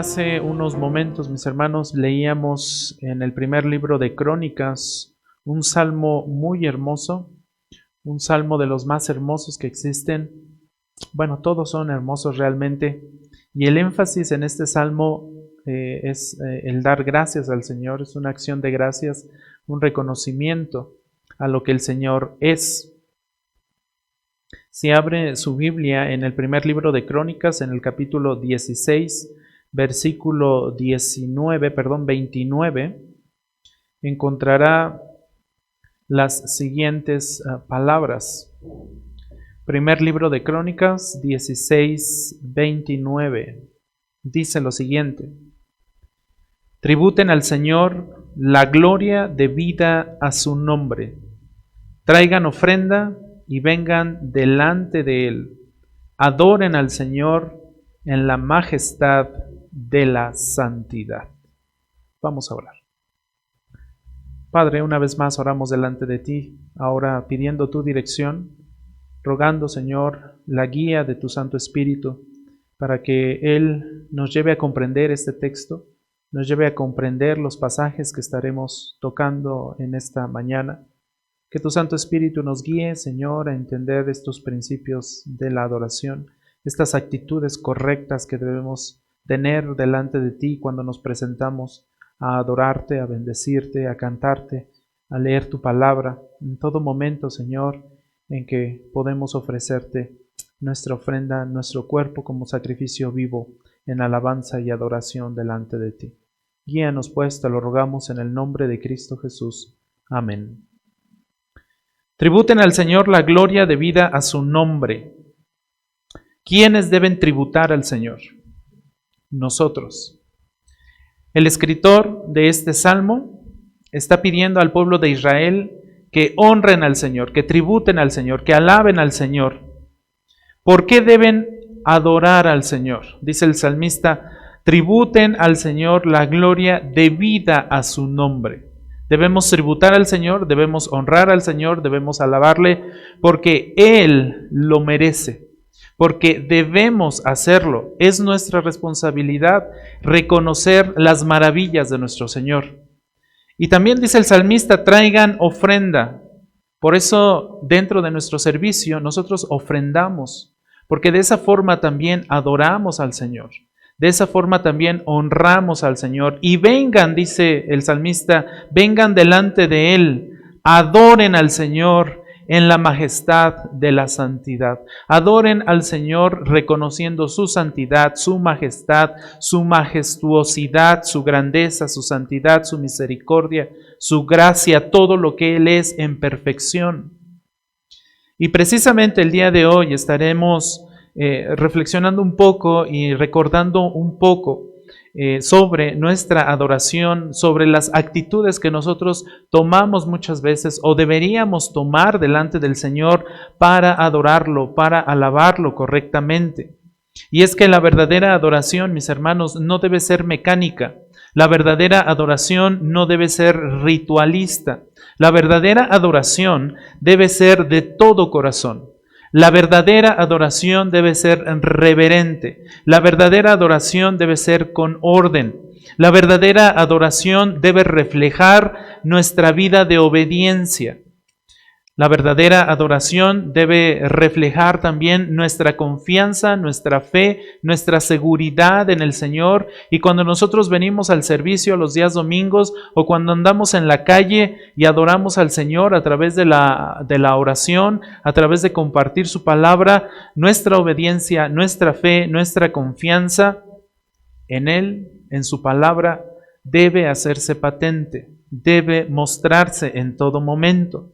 Hace unos momentos, mis hermanos, leíamos en el primer libro de Crónicas un salmo muy hermoso, un salmo de los más hermosos que existen. Bueno, todos son hermosos realmente, y el énfasis en este salmo es el dar gracias al Señor, es una acción de gracias, un reconocimiento a lo que el Señor es. Si abre su Biblia en el primer libro de Crónicas, en el capítulo 16, versículo 29, encontrará las siguientes palabras. Primer libro de Crónicas 16:29 dice lo siguiente: tributen al Señor la gloria debida a su nombre, traigan ofrenda y vengan delante de Él, adoren al Señor en la majestad de la santidad. Vamos a orar. Padre, una vez más oramos delante de ti, ahora pidiendo tu dirección, rogando, Señor, la guía de tu Santo Espíritu, para que Él nos lleve a comprender este texto, nos lleve a comprender los pasajes que estaremos tocando en esta mañana. Que tu Santo Espíritu nos guíe, Señor, a entender estos principios de la adoración, estas actitudes correctas que debemos tener delante de ti cuando nos presentamos a adorarte, a bendecirte, a cantarte, a leer tu palabra, en todo momento, Señor, en que podemos ofrecerte nuestra ofrenda, nuestro cuerpo como sacrificio vivo en alabanza y adoración delante de ti. Guíanos pues, te lo rogamos en el nombre de Cristo Jesús. Amén. Tributen al Señor la gloria debida a su nombre. ¿Quiénes deben tributar al Señor? Nosotros. El escritor de este salmo está pidiendo al pueblo de Israel que honren al Señor, que tributen al Señor, que alaben al Señor. ¿Por qué deben adorar al Señor? Dice el salmista: tributen al Señor la gloria debida a su nombre. Debemos tributar al Señor, debemos honrar al Señor, debemos alabarle, porque Él lo merece, porque debemos hacerlo. Es nuestra responsabilidad reconocer las maravillas de nuestro Señor. Y también dice el salmista: traigan ofrenda. Por eso, dentro de nuestro servicio, nosotros ofrendamos, porque de esa forma también adoramos al Señor. De esa forma también honramos al Señor. Y vengan, dice el salmista, vengan delante de Él, adoren al Señor en la majestad de la santidad. Adoren al Señor reconociendo su santidad, su majestad, su majestuosidad, su grandeza, su santidad, su misericordia, su gracia, todo lo que Él es en perfección. Y precisamente el día de hoy estaremos reflexionando un poco y recordando un poco sobre nuestra adoración, sobre las actitudes que nosotros tomamos muchas veces o deberíamos tomar delante del Señor para adorarlo, para alabarlo correctamente. Y es que la verdadera adoración, mis hermanos, no debe ser mecánica. La verdadera adoración no debe ser ritualista. La verdadera adoración debe ser de todo corazón. La verdadera adoración debe ser reverente. La verdadera adoración debe ser con orden. La verdadera adoración debe reflejar nuestra vida de obediencia. La verdadera adoración debe reflejar también nuestra confianza, nuestra fe, nuestra seguridad en el Señor. Y cuando nosotros venimos al servicio los días domingos o cuando andamos en la calle y adoramos al Señor a través de la oración, a través de compartir su palabra, nuestra obediencia, nuestra fe, nuestra confianza en Él, en su palabra, debe hacerse patente, debe mostrarse en todo momento.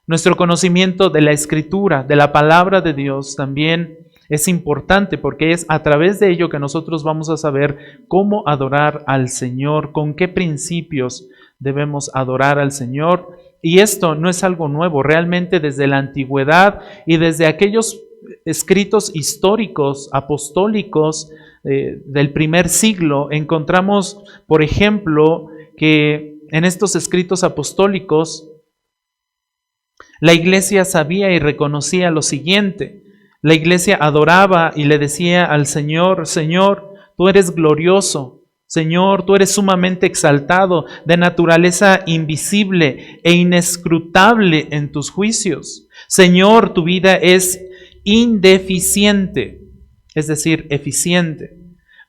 Nuestro conocimiento de la Escritura, de la palabra de Dios, también es importante porque es a través de ello que nosotros vamos a saber cómo adorar al Señor, con qué principios debemos adorar al Señor. Y esto no es algo nuevo, realmente desde la antigüedad y desde aquellos escritos históricos, apostólicos del primer siglo, encontramos, por ejemplo, que en estos escritos apostólicos la iglesia sabía y reconocía lo siguiente. La iglesia adoraba y le decía al Señor: Señor, tú eres glorioso. Señor, tú eres sumamente exaltado, de naturaleza invisible e inescrutable en tus juicios. Señor, tu vida es indeficiente, es decir, eficiente.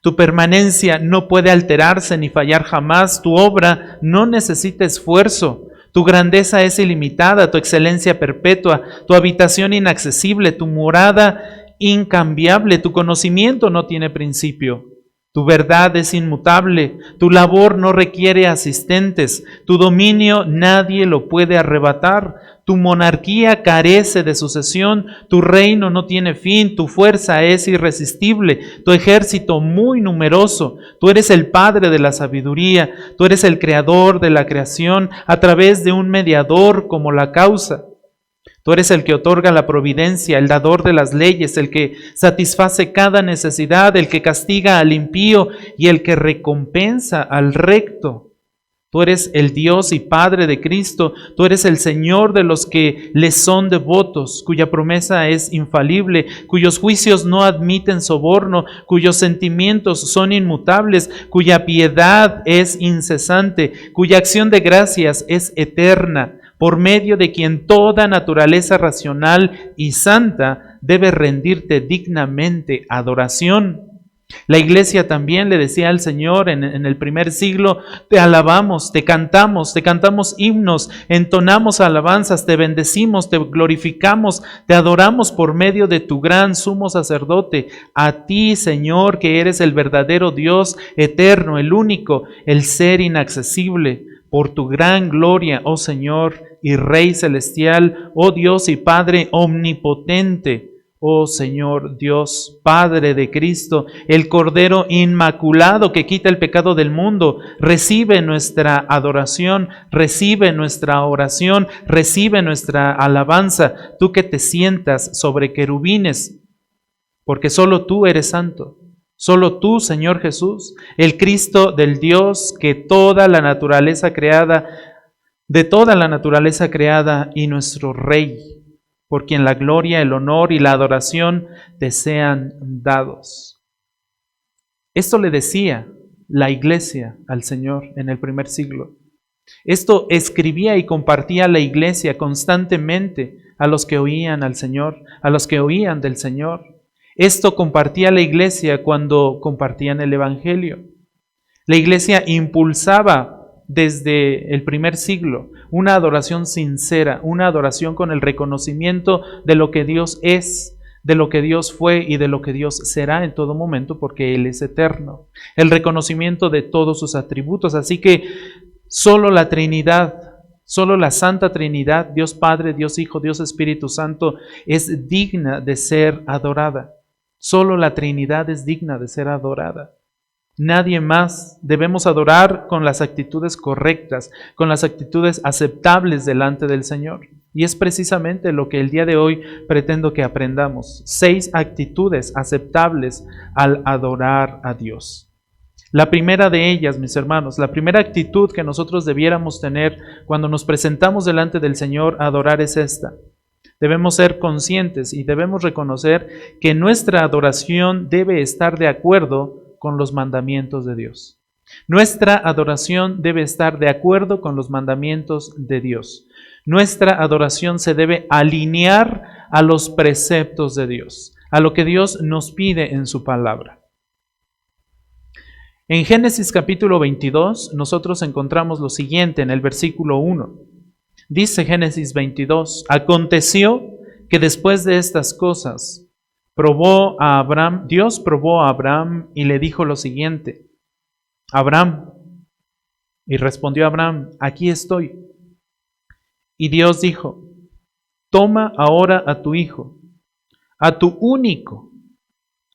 Tu permanencia no puede alterarse ni fallar jamás. Tu obra no necesita esfuerzo. Tu grandeza es ilimitada, tu excelencia perpetua, tu habitación inaccesible, tu morada incambiable, tu conocimiento no tiene principio. Tu verdad es inmutable, tu labor no requiere asistentes, tu dominio nadie lo puede arrebatar, tu monarquía carece de sucesión, tu reino no tiene fin, tu fuerza es irresistible, tu ejército muy numeroso, tú eres el Padre de la sabiduría, tú eres el creador de la creación a través de un mediador como la causa. Tú eres el que otorga la providencia, el dador de las leyes, el que satisface cada necesidad, el que castiga al impío y el que recompensa al recto. Tú eres el Dios y Padre de Cristo, tú eres el Señor de los que le son devotos, cuya promesa es infalible, cuyos juicios no admiten soborno, cuyos sentimientos son inmutables, cuya piedad es incesante, cuya acción de gracias es eterna, por medio de quien toda naturaleza racional y santa debe rendirte dignamente adoración. La iglesia también le decía al Señor en el primer siglo: te alabamos, te cantamos himnos, entonamos alabanzas, te bendecimos, te glorificamos, te adoramos por medio de tu gran sumo sacerdote. A ti, Señor, que eres el verdadero Dios eterno, el único, el ser inaccesible. Por tu gran gloria, oh Señor y Rey celestial, oh Dios y Padre omnipotente, oh Señor Dios, Padre de Cristo, el Cordero inmaculado que quita el pecado del mundo, recibe nuestra adoración, recibe nuestra oración, recibe nuestra alabanza, tú que te sientas sobre querubines, porque solo tú eres santo. Solo tú, Señor Jesús, el Cristo del Dios que toda la naturaleza creada, de toda la naturaleza creada y nuestro Rey, por quien la gloria, el honor y la adoración te sean dados. Esto le decía la iglesia al Señor en el primer siglo. Esto escribía y compartía la iglesia constantemente a los que oían al Señor, a los que oían del Señor. Esto compartía la iglesia cuando compartían el Evangelio. La iglesia impulsaba desde el primer siglo una adoración sincera, una adoración con el reconocimiento de lo que Dios es, de lo que Dios fue y de lo que Dios será en todo momento, porque Él es eterno. El reconocimiento de todos sus atributos. Así que solo la Trinidad, solo la Santa Trinidad, Dios Padre, Dios Hijo, Dios Espíritu Santo, es digna de ser adorada. Solo la Trinidad es digna de ser adorada. Nadie más. Debemos adorar con las actitudes correctas, con las actitudes aceptables delante del Señor. Y es precisamente lo que el día de hoy pretendo que aprendamos. 6 actitudes aceptables al adorar a Dios. La primera de ellas, mis hermanos, la primera actitud que nosotros debiéramos tener cuando nos presentamos delante del Señor a adorar es esta. Debemos ser conscientes y debemos reconocer que nuestra adoración debe estar de acuerdo con los mandamientos de Dios. Nuestra adoración debe estar de acuerdo con los mandamientos de Dios. Nuestra adoración se debe alinear a los preceptos de Dios, a lo que Dios nos pide en su palabra. En Génesis capítulo 22 nosotros encontramos lo siguiente en el versículo 1. Dice Génesis 22, aconteció que después de estas cosas Dios probó a Abraham y le dijo lo siguiente: Abraham, y respondió Abraham, aquí estoy. Y Dios dijo, toma ahora a tu hijo, a tu único,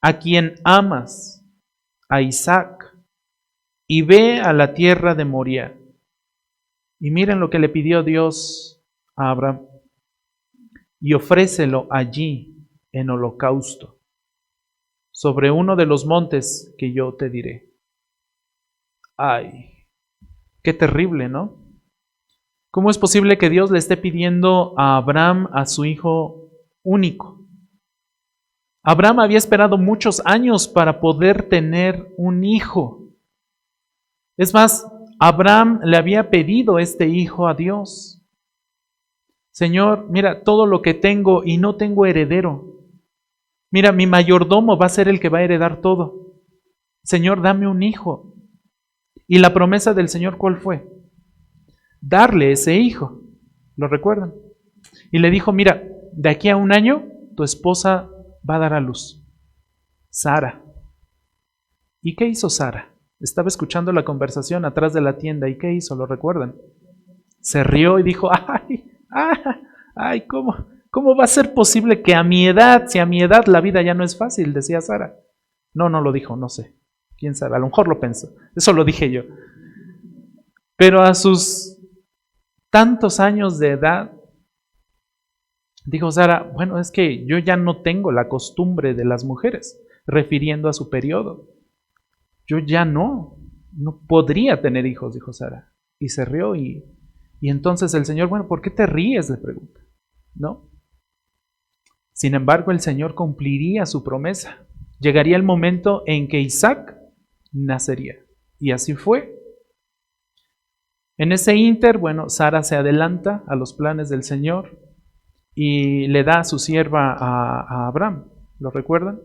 a quien amas, a Isaac, y ve a la tierra de Moriah. Y miren lo que le pidió Dios a Abraham. Y ofrécelo allí en holocausto, sobre uno de los montes que yo te diré. Ay, qué terrible, ¿no? ¿Cómo es posible que Dios le esté pidiendo a Abraham a su hijo único? Abraham había esperado muchos años para poder tener un hijo. Es más, Abraham le había pedido este hijo a Dios. Señor, mira todo lo que tengo y no tengo heredero. Mira, mi mayordomo va a ser el que va a heredar todo. Señor, dame un hijo. Y la promesa del Señor, ¿cuál fue? Darle ese hijo. ¿Lo recuerdan? Y le dijo, mira, de aquí a un año tu esposa va a dar a luz. Sara. ¿Y qué hizo Sara? Estaba escuchando la conversación atrás de la tienda. ¿Y qué hizo? ¿Lo recuerdan? Se rió y dijo, ay, ¿cómo va a ser posible que a mi edad, si a mi edad la vida ya no es fácil? Decía Sara. No lo dijo, no sé. ¿Quién sabe? A lo mejor lo pensó. Eso lo dije yo. Pero a sus tantos años de edad, dijo Sara, bueno, es que yo ya no tengo la costumbre de las mujeres, refiriendo a su periodo. Yo ya no podría tener hijos, dijo Sara. Y se rió y entonces el Señor, bueno, ¿por qué te ríes?, le pregunta. ¿No? Sin embargo, el Señor cumpliría su promesa. Llegaría el momento en que Isaac nacería. Y así fue. En ese ínter, bueno, Sara se adelanta a los planes del Señor y le da a su sierva a Abraham. ¿Lo recuerdan?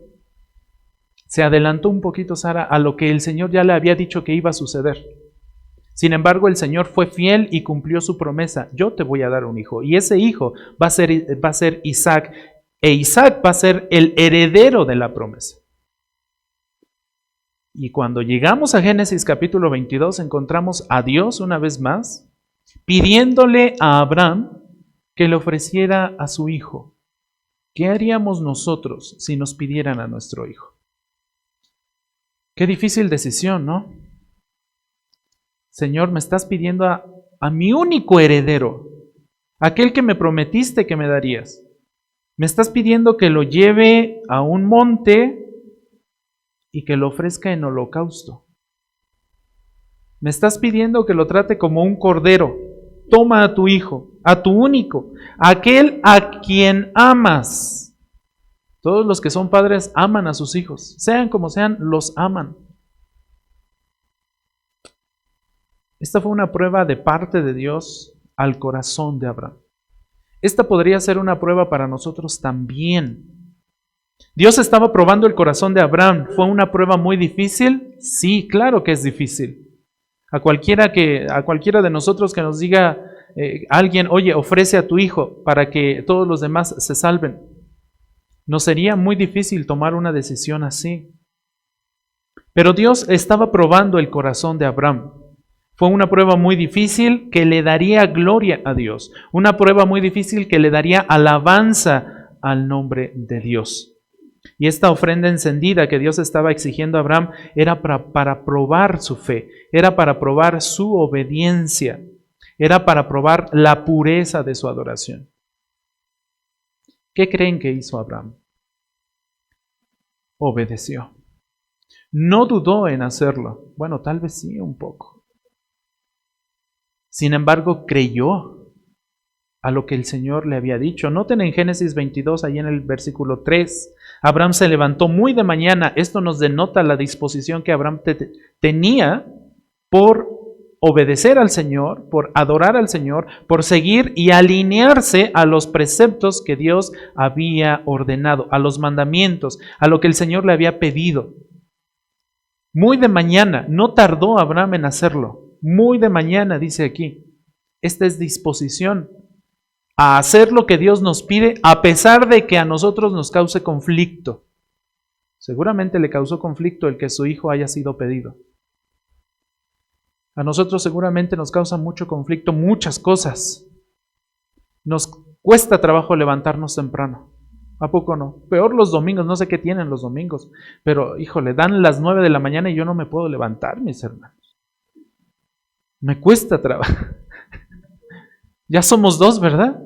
Se adelantó un poquito Sara a lo que el Señor ya le había dicho que iba a suceder. Sin embargo, el Señor fue fiel y cumplió su promesa. Yo te voy a dar un hijo. Y ese hijo va a ser Isaac. E Isaac va a ser el heredero de la promesa. Y cuando llegamos a Génesis capítulo 22, encontramos a Dios una vez más pidiéndole a Abraham que le ofreciera a su hijo. ¿Qué haríamos nosotros si nos pidieran a nuestro hijo? Qué difícil decisión, ¿no? Señor, me estás pidiendo a mi único heredero, aquel que me prometiste que me darías. Me estás pidiendo que lo lleve a un monte y que lo ofrezca en holocausto. Me estás pidiendo que lo trate como un cordero. Toma a tu hijo, a tu único, aquel a quien amas. Todos los que son padres aman a sus hijos, sean como sean, los aman. Esta fue una prueba de parte de Dios al corazón de Abraham. Esta podría ser una prueba para nosotros también. Dios estaba probando el corazón de Abraham. ¿Fue una prueba muy difícil? Sí, claro que es difícil. A cualquiera de nosotros que nos diga alguien, oye, ofrece a tu hijo para que todos los demás se salven. Nos sería muy difícil tomar una decisión así. Pero Dios estaba probando el corazón de Abraham. Fue una prueba muy difícil que le daría gloria a Dios. Una prueba muy difícil que le daría alabanza al nombre de Dios. Y esta ofrenda encendida que Dios estaba exigiendo a Abraham era para probar su fe, era para probar su obediencia, era para probar la pureza de su adoración. ¿Qué creen que hizo Abraham? Obedeció. No dudó en hacerlo. Bueno, tal vez sí, un poco. Sin embargo, creyó a lo que el Señor le había dicho. Noten en Génesis 22, ahí en el versículo 3, Abraham se levantó muy de mañana. Esto nos denota la disposición que Abraham tenía por obedecer al Señor, por adorar al Señor, por seguir y alinearse a los preceptos que Dios había ordenado, a los mandamientos, a lo que el Señor le había pedido. Muy de mañana, no tardó Abraham en hacerlo. Muy de mañana, dice aquí. Esta es disposición a hacer lo que Dios nos pide, a pesar de que a nosotros nos cause conflicto. Seguramente le causó conflicto el que su hijo haya sido pedido. A nosotros seguramente nos causa mucho conflicto muchas cosas. Nos cuesta trabajo levantarnos temprano. ¿A poco no? Peor los domingos, no sé qué tienen los domingos, pero híjole, dan las 9 de la mañana y yo no me puedo levantar, mis hermanos. Me cuesta trabajo. Ya somos dos, ¿verdad?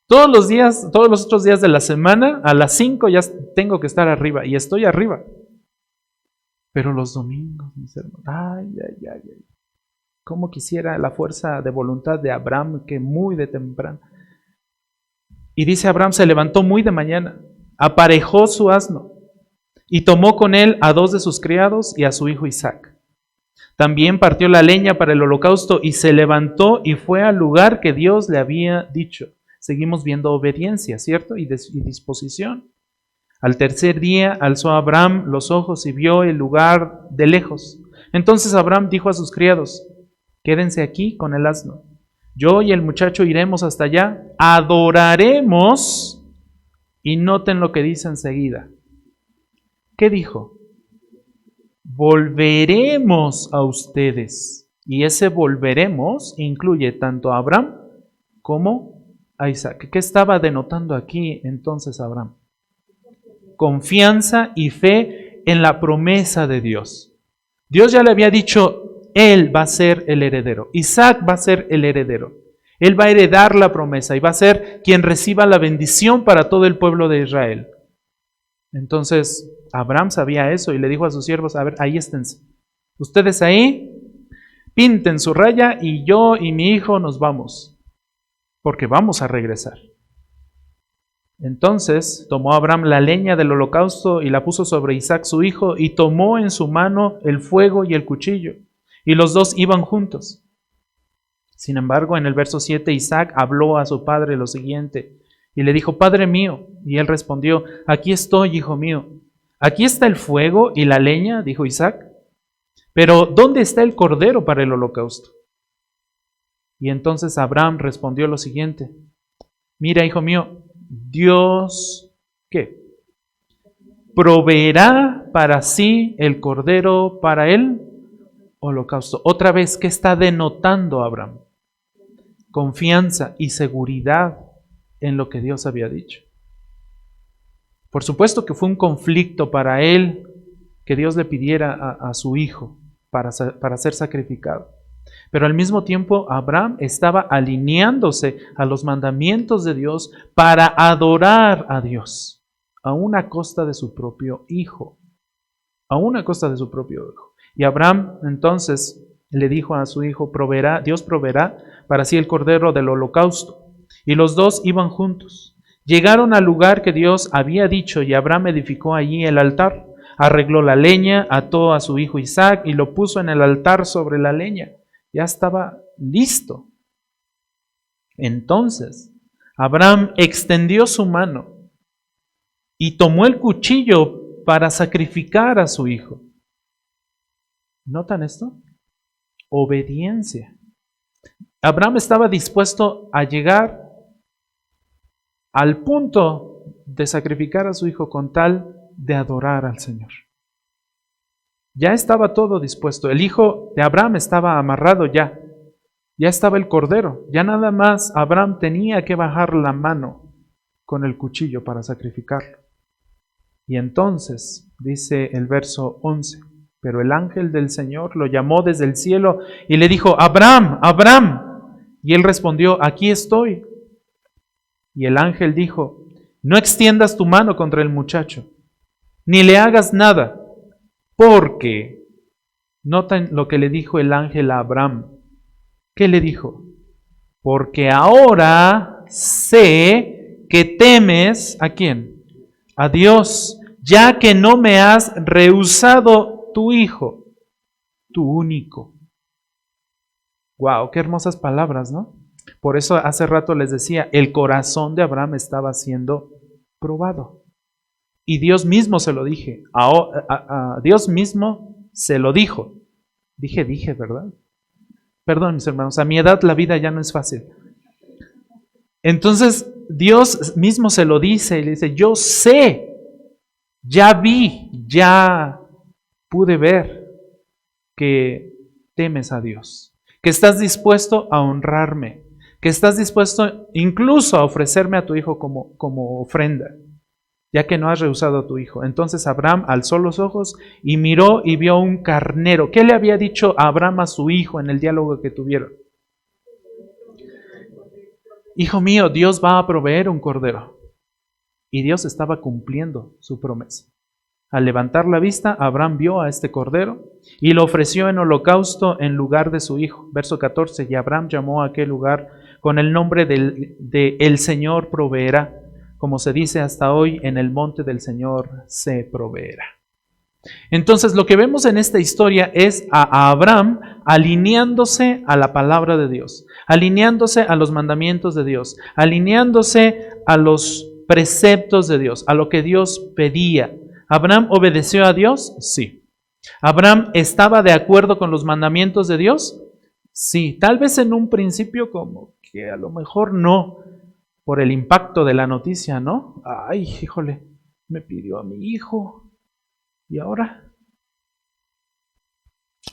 Todos los otros días de la semana, a las 5 ya tengo que estar arriba, y estoy arriba. Pero los domingos, mis hermanos, ay. Cómo quisiera la fuerza de voluntad de Abraham, que muy de temprano. Y dice Abraham, se levantó muy de mañana. aparejó su asno y tomó con él a 2 de sus criados y a su hijo Isaac. También partió la leña para el holocausto y se levantó y fue al lugar que Dios le había dicho. Seguimos viendo obediencia, ¿cierto? Y disposición. Al tercer día alzó Abraham los ojos y vio el lugar de lejos. Entonces Abraham dijo a sus criados: quédense aquí con el asno. Yo y el muchacho iremos hasta allá, adoraremos, y noten lo que dice enseguida. ¿Qué dijo? Volveremos a ustedes. Y ese volveremos incluye tanto a Abraham como a Isaac. ¿Qué estaba denotando aquí entonces Abraham? Confianza y fe en la promesa de Dios. Dios ya le había dicho, él va a ser el heredero. Isaac va a ser el heredero. Él va a heredar la promesa y va a ser quien reciba la bendición para todo el pueblo de Israel. Entonces, Abraham sabía eso y le dijo a sus siervos: a ver, ahí esténse. Ustedes ahí, pinten su raya y yo y mi hijo nos vamos, porque vamos a regresar. Entonces tomó Abraham la leña del holocausto y la puso sobre Isaac su hijo, y tomó en su mano el fuego y el cuchillo, y los dos iban juntos. Sin embargo, en el verso 7, Isaac habló a su padre lo siguiente, y le dijo: Padre mío. Y él respondió: Aquí estoy, hijo mío. Aquí está el fuego y la leña, dijo Isaac, pero ¿dónde está el cordero para el holocausto? Y entonces Abraham respondió lo siguiente: Mira, hijo mío, Dios, ¿qué? Proveerá para sí el cordero para el holocausto. Otra vez, ¿qué está denotando Abraham? Confianza y seguridad en lo que Dios había dicho. Por supuesto que fue un conflicto para él que Dios le pidiera a su hijo para ser sacrificado. Pero al mismo tiempo Abraham estaba alineándose a los mandamientos de Dios para adorar a Dios, aún a costa de su propio hijo. Aún a costa de su propio hijo. Y Abraham entonces le dijo a su hijo: Dios proveerá para sí el cordero del holocausto. Y los dos iban juntos. Llegaron al lugar que Dios había dicho, y Abraham edificó allí el altar. Arregló la leña, ató a su hijo Isaac y lo puso en el altar sobre la leña. Ya estaba listo. Entonces Abraham extendió su mano y tomó el cuchillo para sacrificar a su hijo. ¿Notan esto? Obediencia. Abraham estaba dispuesto a llegar al punto de sacrificar a su hijo con tal de adorar al Señor. Ya estaba todo dispuesto. El hijo de Abraham estaba amarrado ya. Ya estaba el cordero. Ya nada más Abraham tenía que bajar la mano con el cuchillo para sacrificarlo. Y entonces, dice el verso 11, pero el ángel del Señor lo llamó desde el cielo y le dijo: Abraham, Abraham. Y él respondió: aquí estoy. Y el ángel dijo: no extiendas tu mano contra el muchacho, ni le hagas nada, porque, noten lo que le dijo el ángel a Abraham. ¿Qué le dijo? Porque ahora sé que temes, ¿a quién? A Dios, ya que no me has rehusado tu hijo, tu único. Wow, qué hermosas palabras, ¿no? Por eso hace rato les decía, el corazón de Abraham estaba siendo probado. Y Dios mismo se lo dije. Dios mismo se lo dijo. Dije, ¿verdad? Perdón, mis hermanos, a mi edad la vida ya no es fácil. Entonces, Dios mismo se lo dice y le dice: yo sé, ya vi, ya pude ver que temes a Dios, que estás dispuesto a honrarme, que estás dispuesto incluso a ofrecerme a tu hijo como ofrenda, ya que no has rehusado a tu hijo. Entonces Abraham alzó los ojos y miró y vio un carnero. ¿Qué le había dicho Abraham a su hijo en el diálogo que tuvieron? Hijo mío, Dios va a proveer un cordero. Y Dios estaba cumpliendo su promesa. Al levantar la vista, Abraham vio a este cordero y lo ofreció en holocausto en lugar de su hijo. Verso 14, y Abraham llamó a aquel lugar con el nombre de El Señor proveerá, como se dice hasta hoy, en el monte del Señor se proveerá. Entonces lo que vemos en esta historia es a Abraham alineándose a la palabra de Dios, alineándose a los mandamientos de Dios, alineándose a los preceptos de Dios, a lo que Dios pedía. ¿Abraham obedeció a Dios? Sí. ¿Abraham estaba de acuerdo con los mandamientos de Dios? Sí. Tal vez en un principio como que a lo mejor no, por el impacto de la noticia, ¿no? Ay, híjole, me pidió a mi hijo. ¿Y ahora?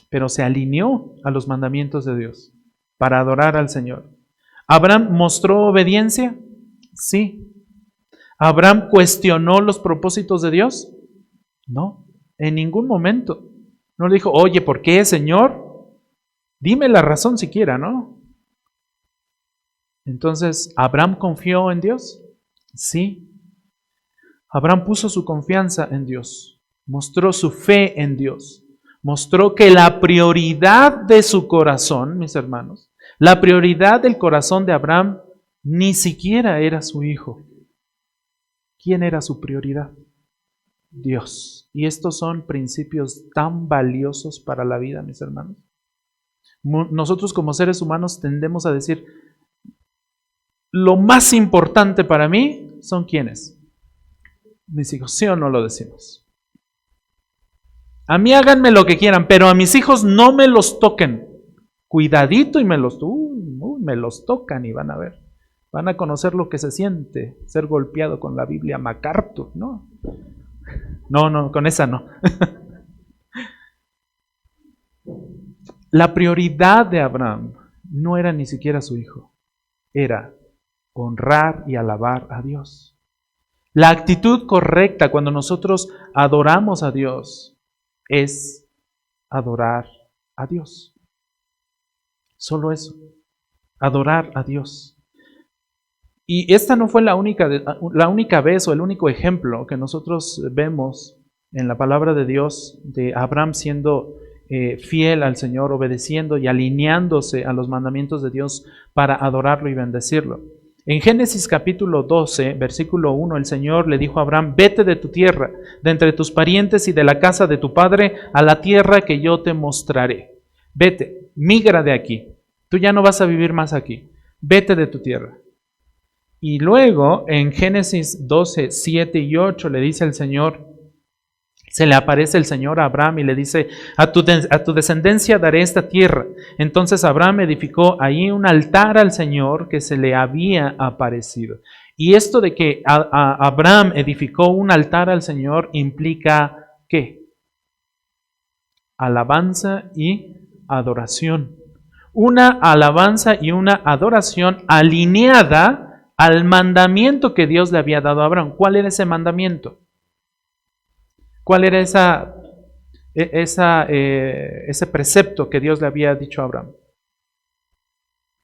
Pero se alineó a los mandamientos de Dios para adorar al Señor. ¿Abraham mostró obediencia? Sí. ¿Abraham cuestionó los propósitos de Dios? No, en ningún momento. No le dijo, oye, ¿por qué, Señor? Dime la razón siquiera, ¿no? Entonces, ¿Abraham confió en Dios? Sí. Abraham puso su confianza en Dios. Mostró su fe en Dios. Mostró que la prioridad de su corazón, mis hermanos, la prioridad del corazón de Abraham ni siquiera era su hijo. ¿Quién era su prioridad? Dios. Y estos son principios tan valiosos para la vida, mis hermanos. Nosotros como seres humanos tendemos a decir, lo más importante para mí son ¿quiénes? Mis hijos. ¿Sí o no lo decimos? A mí háganme lo que quieran, pero a mis hijos no me los toquen. Cuidadito y me los tocan y van a ver. Van a conocer lo que se siente ser golpeado con la Biblia MacArthur, ¿no? No, con esa no. La prioridad de Abraham no era ni siquiera su hijo. Era honrar y alabar a Dios. La actitud correcta cuando nosotros adoramos a Dios es adorar a Dios. Solo eso, adorar a Dios. Y esta no fue la única vez o el único ejemplo que nosotros vemos en la palabra de Dios de Abraham siendo fiel al Señor, obedeciendo y alineándose a los mandamientos de Dios para adorarlo y bendecirlo. En Génesis capítulo 12, versículo 1, el Señor le dijo a Abraham, vete de tu tierra, de entre tus parientes y de la casa de tu padre, a la tierra que yo te mostraré. Vete, migra de aquí. Tú ya no vas a vivir más aquí. Vete de tu tierra. Y luego, en Génesis 12, 7 y 8, le dice el Señor, se le aparece el Señor a Abraham y le dice, a tu descendencia daré esta tierra. Entonces Abraham edificó ahí un altar al Señor que se le había aparecido. Y esto de que Abraham edificó un altar al Señor implica ¿qué? Alabanza y adoración. Una alabanza y una adoración alineada al mandamiento que Dios le había dado a Abraham. ¿Cuál era ese mandamiento? ¿Cuál era ese precepto que Dios le había dicho a Abraham?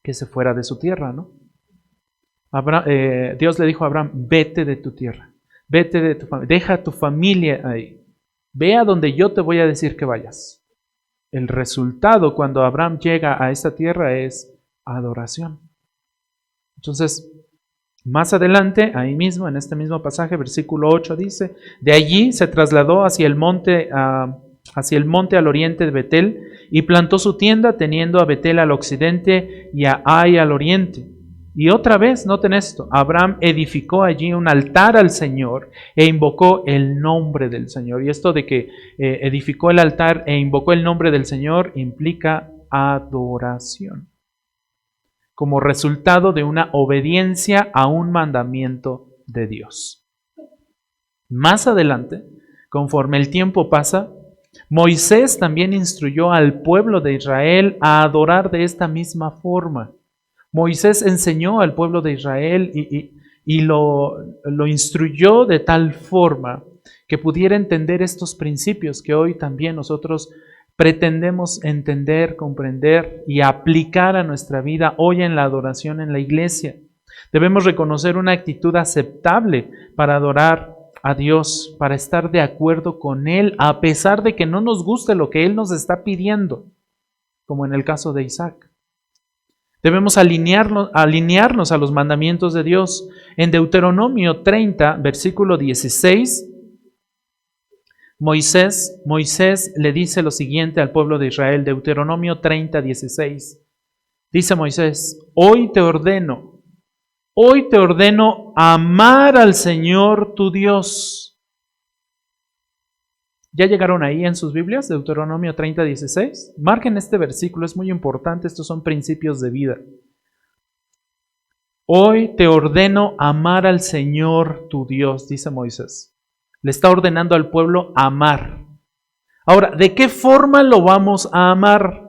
Que se fuera de su tierra, ¿no? Dios le dijo a Abraham, vete de tu tierra, vete de tu familia, deja tu familia ahí, ve a donde yo te voy a decir que vayas. El resultado cuando Abraham llega a esta tierra es adoración. Entonces, más adelante, ahí mismo, en este mismo pasaje, versículo 8 dice, de allí se trasladó hacia el monte al oriente de Betel y plantó su tienda teniendo a Betel al occidente y a Ai al oriente. Y otra vez, noten esto, Abraham edificó allí un altar al Señor e invocó el nombre del Señor. Y esto de que edificó el altar e invocó el nombre del Señor implica adoración, como resultado de una obediencia a un mandamiento de Dios. Más adelante, conforme el tiempo pasa, Moisés también instruyó al pueblo de Israel a adorar de esta misma forma. Moisés enseñó al pueblo de Israel y lo instruyó de tal forma que pudiera entender estos principios que hoy también nosotros pretendemos entender, comprender y aplicar a nuestra vida hoy en la adoración en la iglesia. Debemos reconocer una actitud aceptable para adorar a Dios, para estar de acuerdo con Él, a pesar de que no nos guste lo que Él nos está pidiendo, como en el caso de Isaac. Debemos alinearnos a los mandamientos de Dios. En Deuteronomio 30, versículo 16, Moisés le dice lo siguiente al pueblo de Israel, Deuteronomio 30, 16. Dice Moisés, hoy te ordeno amar al Señor tu Dios. ¿Ya llegaron ahí en sus Biblias? Deuteronomio 30, 16. Marquen este versículo, es muy importante, estos son principios de vida. Hoy te ordeno amar al Señor tu Dios, dice Moisés. Le está ordenando al pueblo amar. Ahora, ¿de qué forma lo vamos a amar?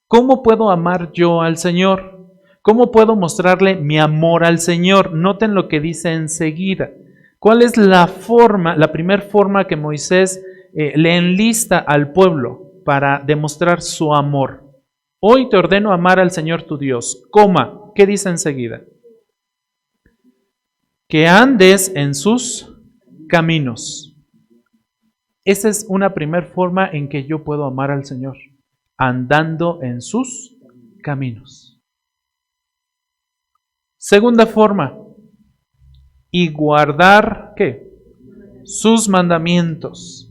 ¿Cómo puedo amar yo al Señor? ¿Cómo puedo mostrarle mi amor al Señor? Noten lo que dice enseguida. ¿Cuál es la forma, la primera forma que Moisés le enlista al pueblo para demostrar su amor? Hoy te ordeno amar al Señor tu Dios. Coma, ¿qué dice enseguida? Que andes en sus caminos. Esa es una primera forma en que yo puedo amar al Señor, andando en sus caminos. Segunda forma, y guardar, ¿qué? Sus mandamientos.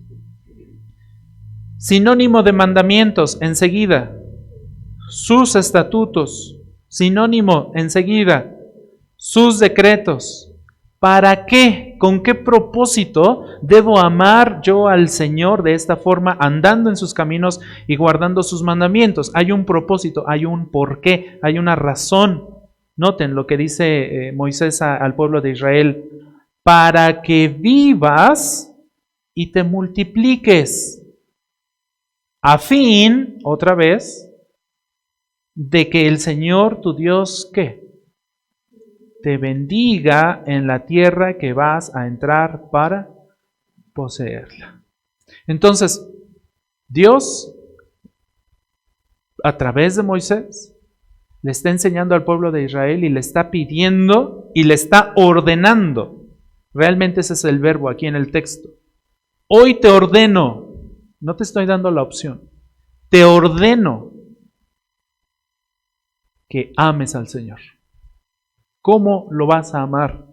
Sinónimo de mandamientos, enseguida, sus estatutos. Sinónimo, enseguida, sus decretos. ¿Para qué? ¿Con qué propósito debo amar yo al Señor de esta forma, andando en sus caminos y guardando sus mandamientos? Hay un propósito, hay un porqué, hay una razón. Noten lo que dice Moisés al pueblo de Israel. Para que vivas y te multipliques, a fin, otra vez, de que el Señor tu Dios, ¿qué? Te bendiga en la tierra que vas a entrar para poseerla. Entonces, Dios, a través de Moisés, le está enseñando al pueblo de Israel y le está pidiendo y le está ordenando. Realmente ese es el verbo aquí en el texto. Hoy te ordeno, no te estoy dando la opción, te ordeno que ames al Señor. ¿Cómo lo vas a amar?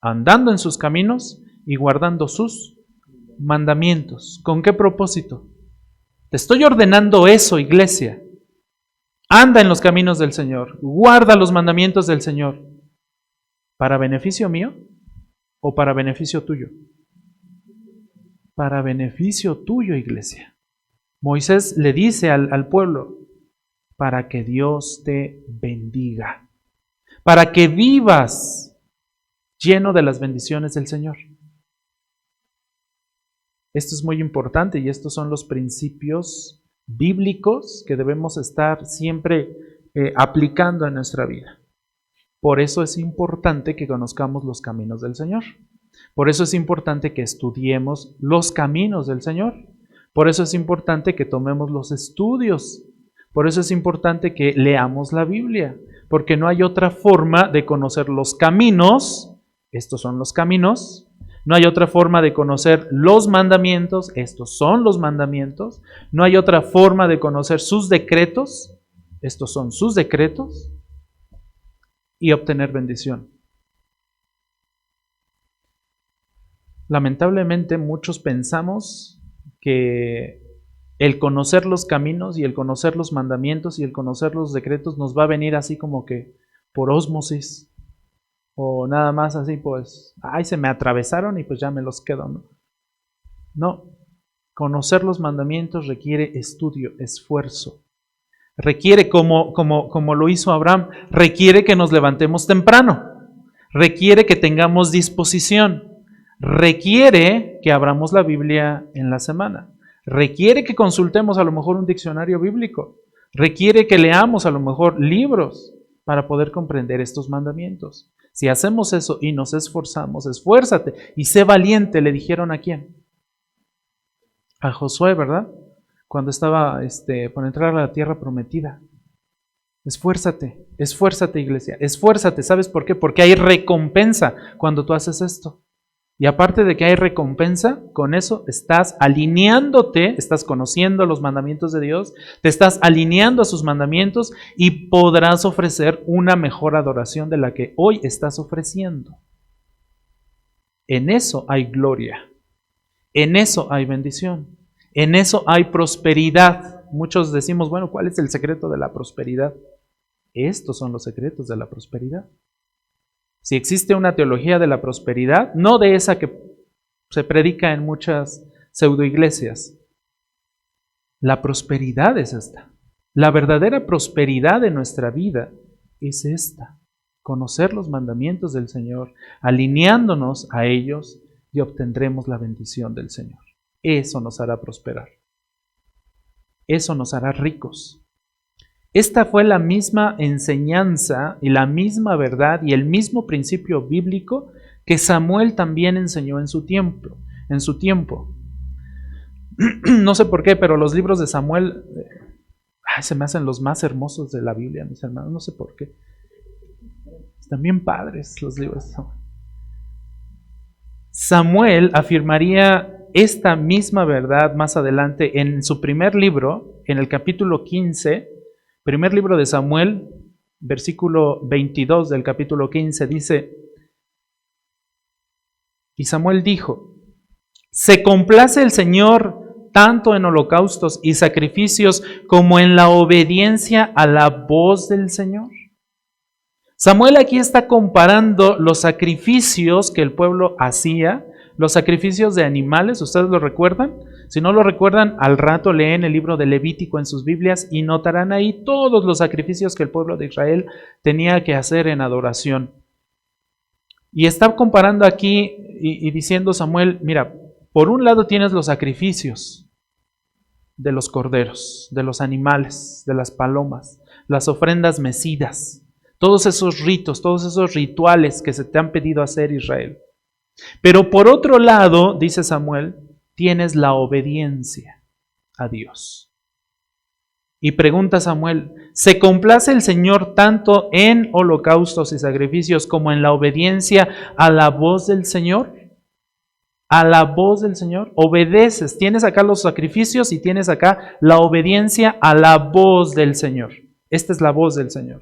Andando en sus caminos y guardando sus mandamientos. ¿Con qué propósito? Te estoy ordenando eso, iglesia. Anda en los caminos del Señor. Guarda los mandamientos del Señor. ¿Para beneficio mío o para beneficio tuyo? Para beneficio tuyo, iglesia. Moisés le dice al pueblo, para que Dios te bendiga. Para que vivas lleno de las bendiciones del Señor. Esto es muy importante y estos son los principios bíblicos que debemos estar siempre aplicando en nuestra vida. Por eso es importante que conozcamos los caminos del Señor. Por eso es importante que estudiemos los caminos del Señor. Por eso es importante que tomemos los estudios. Por eso es importante que leamos la Biblia. Porque no hay otra forma de conocer los caminos. Estos son los caminos. No hay otra forma de conocer los mandamientos. Estos son los mandamientos. No hay otra forma de conocer sus decretos. Estos son sus decretos. Y obtener bendición. Lamentablemente muchos pensamos que el conocer los caminos y el conocer los mandamientos y el conocer los decretos nos va a venir así como que por ósmosis o nada más así pues, ay, se me atravesaron y pues ya me los quedo, ¿no? No, conocer los mandamientos requiere estudio, esfuerzo. Requiere, como lo hizo Abraham, requiere que nos levantemos temprano, requiere que tengamos disposición, requiere que abramos la Biblia en la semana, requiere que consultemos a lo mejor un diccionario bíblico, requiere que leamos a lo mejor libros para poder comprender estos mandamientos. Si hacemos eso y nos esforzamos, esfuérzate y sé valiente, le dijeron ¿a quién? A Josué, ¿verdad? Cuando estaba por entrar a la tierra prometida. Esfuérzate, esfuérzate, iglesia, esfuérzate. ¿Sabes por qué? Porque hay recompensa cuando tú haces esto. Y aparte de que hay recompensa, con eso estás alineándote, estás conociendo los mandamientos de Dios, te estás alineando a sus mandamientos y podrás ofrecer una mejor adoración de la que hoy estás ofreciendo. En eso hay gloria, en eso hay bendición, en eso hay prosperidad. Muchos decimos, bueno, ¿cuál es el secreto de la prosperidad? Estos son los secretos de la prosperidad. Si existe una teología de la prosperidad, no de esa que se predica en muchas pseudoiglesias, la prosperidad es esta. La verdadera prosperidad de nuestra vida es esta: conocer los mandamientos del Señor, alineándonos a ellos, y obtendremos la bendición del Señor. Eso nos hará prosperar. Eso nos hará ricos. Esta fue la misma enseñanza y la misma verdad y el mismo principio bíblico que Samuel también enseñó en su tiempo. No sé por qué, pero los libros de Samuel se me hacen los más hermosos de la Biblia, mis hermanos. No sé por qué. Están bien padres los libros de Samuel. Samuel afirmaría esta misma verdad más adelante en su primer libro, en el capítulo 15. Primer libro de Samuel, versículo 22 del capítulo 15, dice: y Samuel dijo: ¿se complace el Señor tanto en holocaustos y sacrificios como en la obediencia a la voz del Señor? Samuel aquí está comparando los sacrificios que el pueblo hacía, los sacrificios de animales. ¿Ustedes lo recuerdan? Si no lo recuerdan, al rato leen el libro de Levítico en sus Biblias y notarán ahí todos los sacrificios que el pueblo de Israel tenía que hacer en adoración. Y está comparando aquí y diciendo Samuel: mira, por un lado tienes los sacrificios de los corderos, de los animales, de las palomas, las ofrendas mecidas, todos esos ritos, todos esos rituales que se te han pedido hacer, Israel. Pero por otro lado, dice Samuel, tienes la obediencia a Dios. Y pregunta Samuel: ¿se complace el Señor tanto en holocaustos y sacrificios como en la obediencia a la voz del Señor? A la voz del Señor. Obedeces. Tienes acá los sacrificios y tienes acá la obediencia a la voz del Señor. Esta es la voz del Señor.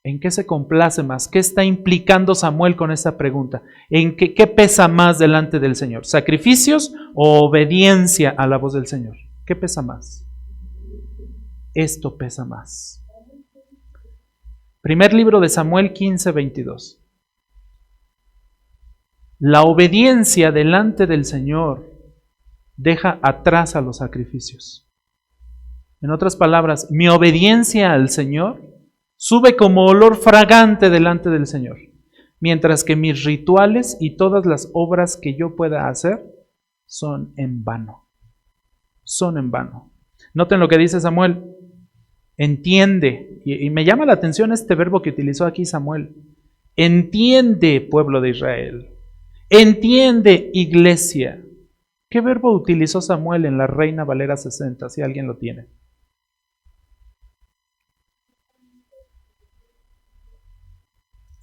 ¿En qué se complace más? ¿Qué está implicando Samuel con esta pregunta? ¿En qué pesa más delante del Señor? ¿Sacrificios o obediencia a la voz del Señor? ¿Qué pesa más? Esto pesa más. Primer libro de Samuel 15:22. La obediencia delante del Señor deja atrás a los sacrificios. En otras palabras, mi obediencia al Señor sube como olor fragante delante del Señor, mientras que mis rituales y todas las obras que yo pueda hacer son en vano. Son en vano. Noten lo que dice Samuel. Entiende, y me llama la atención este verbo que utilizó aquí Samuel. Entiende, pueblo de Israel. Entiende, iglesia. ¿Qué verbo utilizó Samuel en la Reina Valera 60, si alguien lo tiene?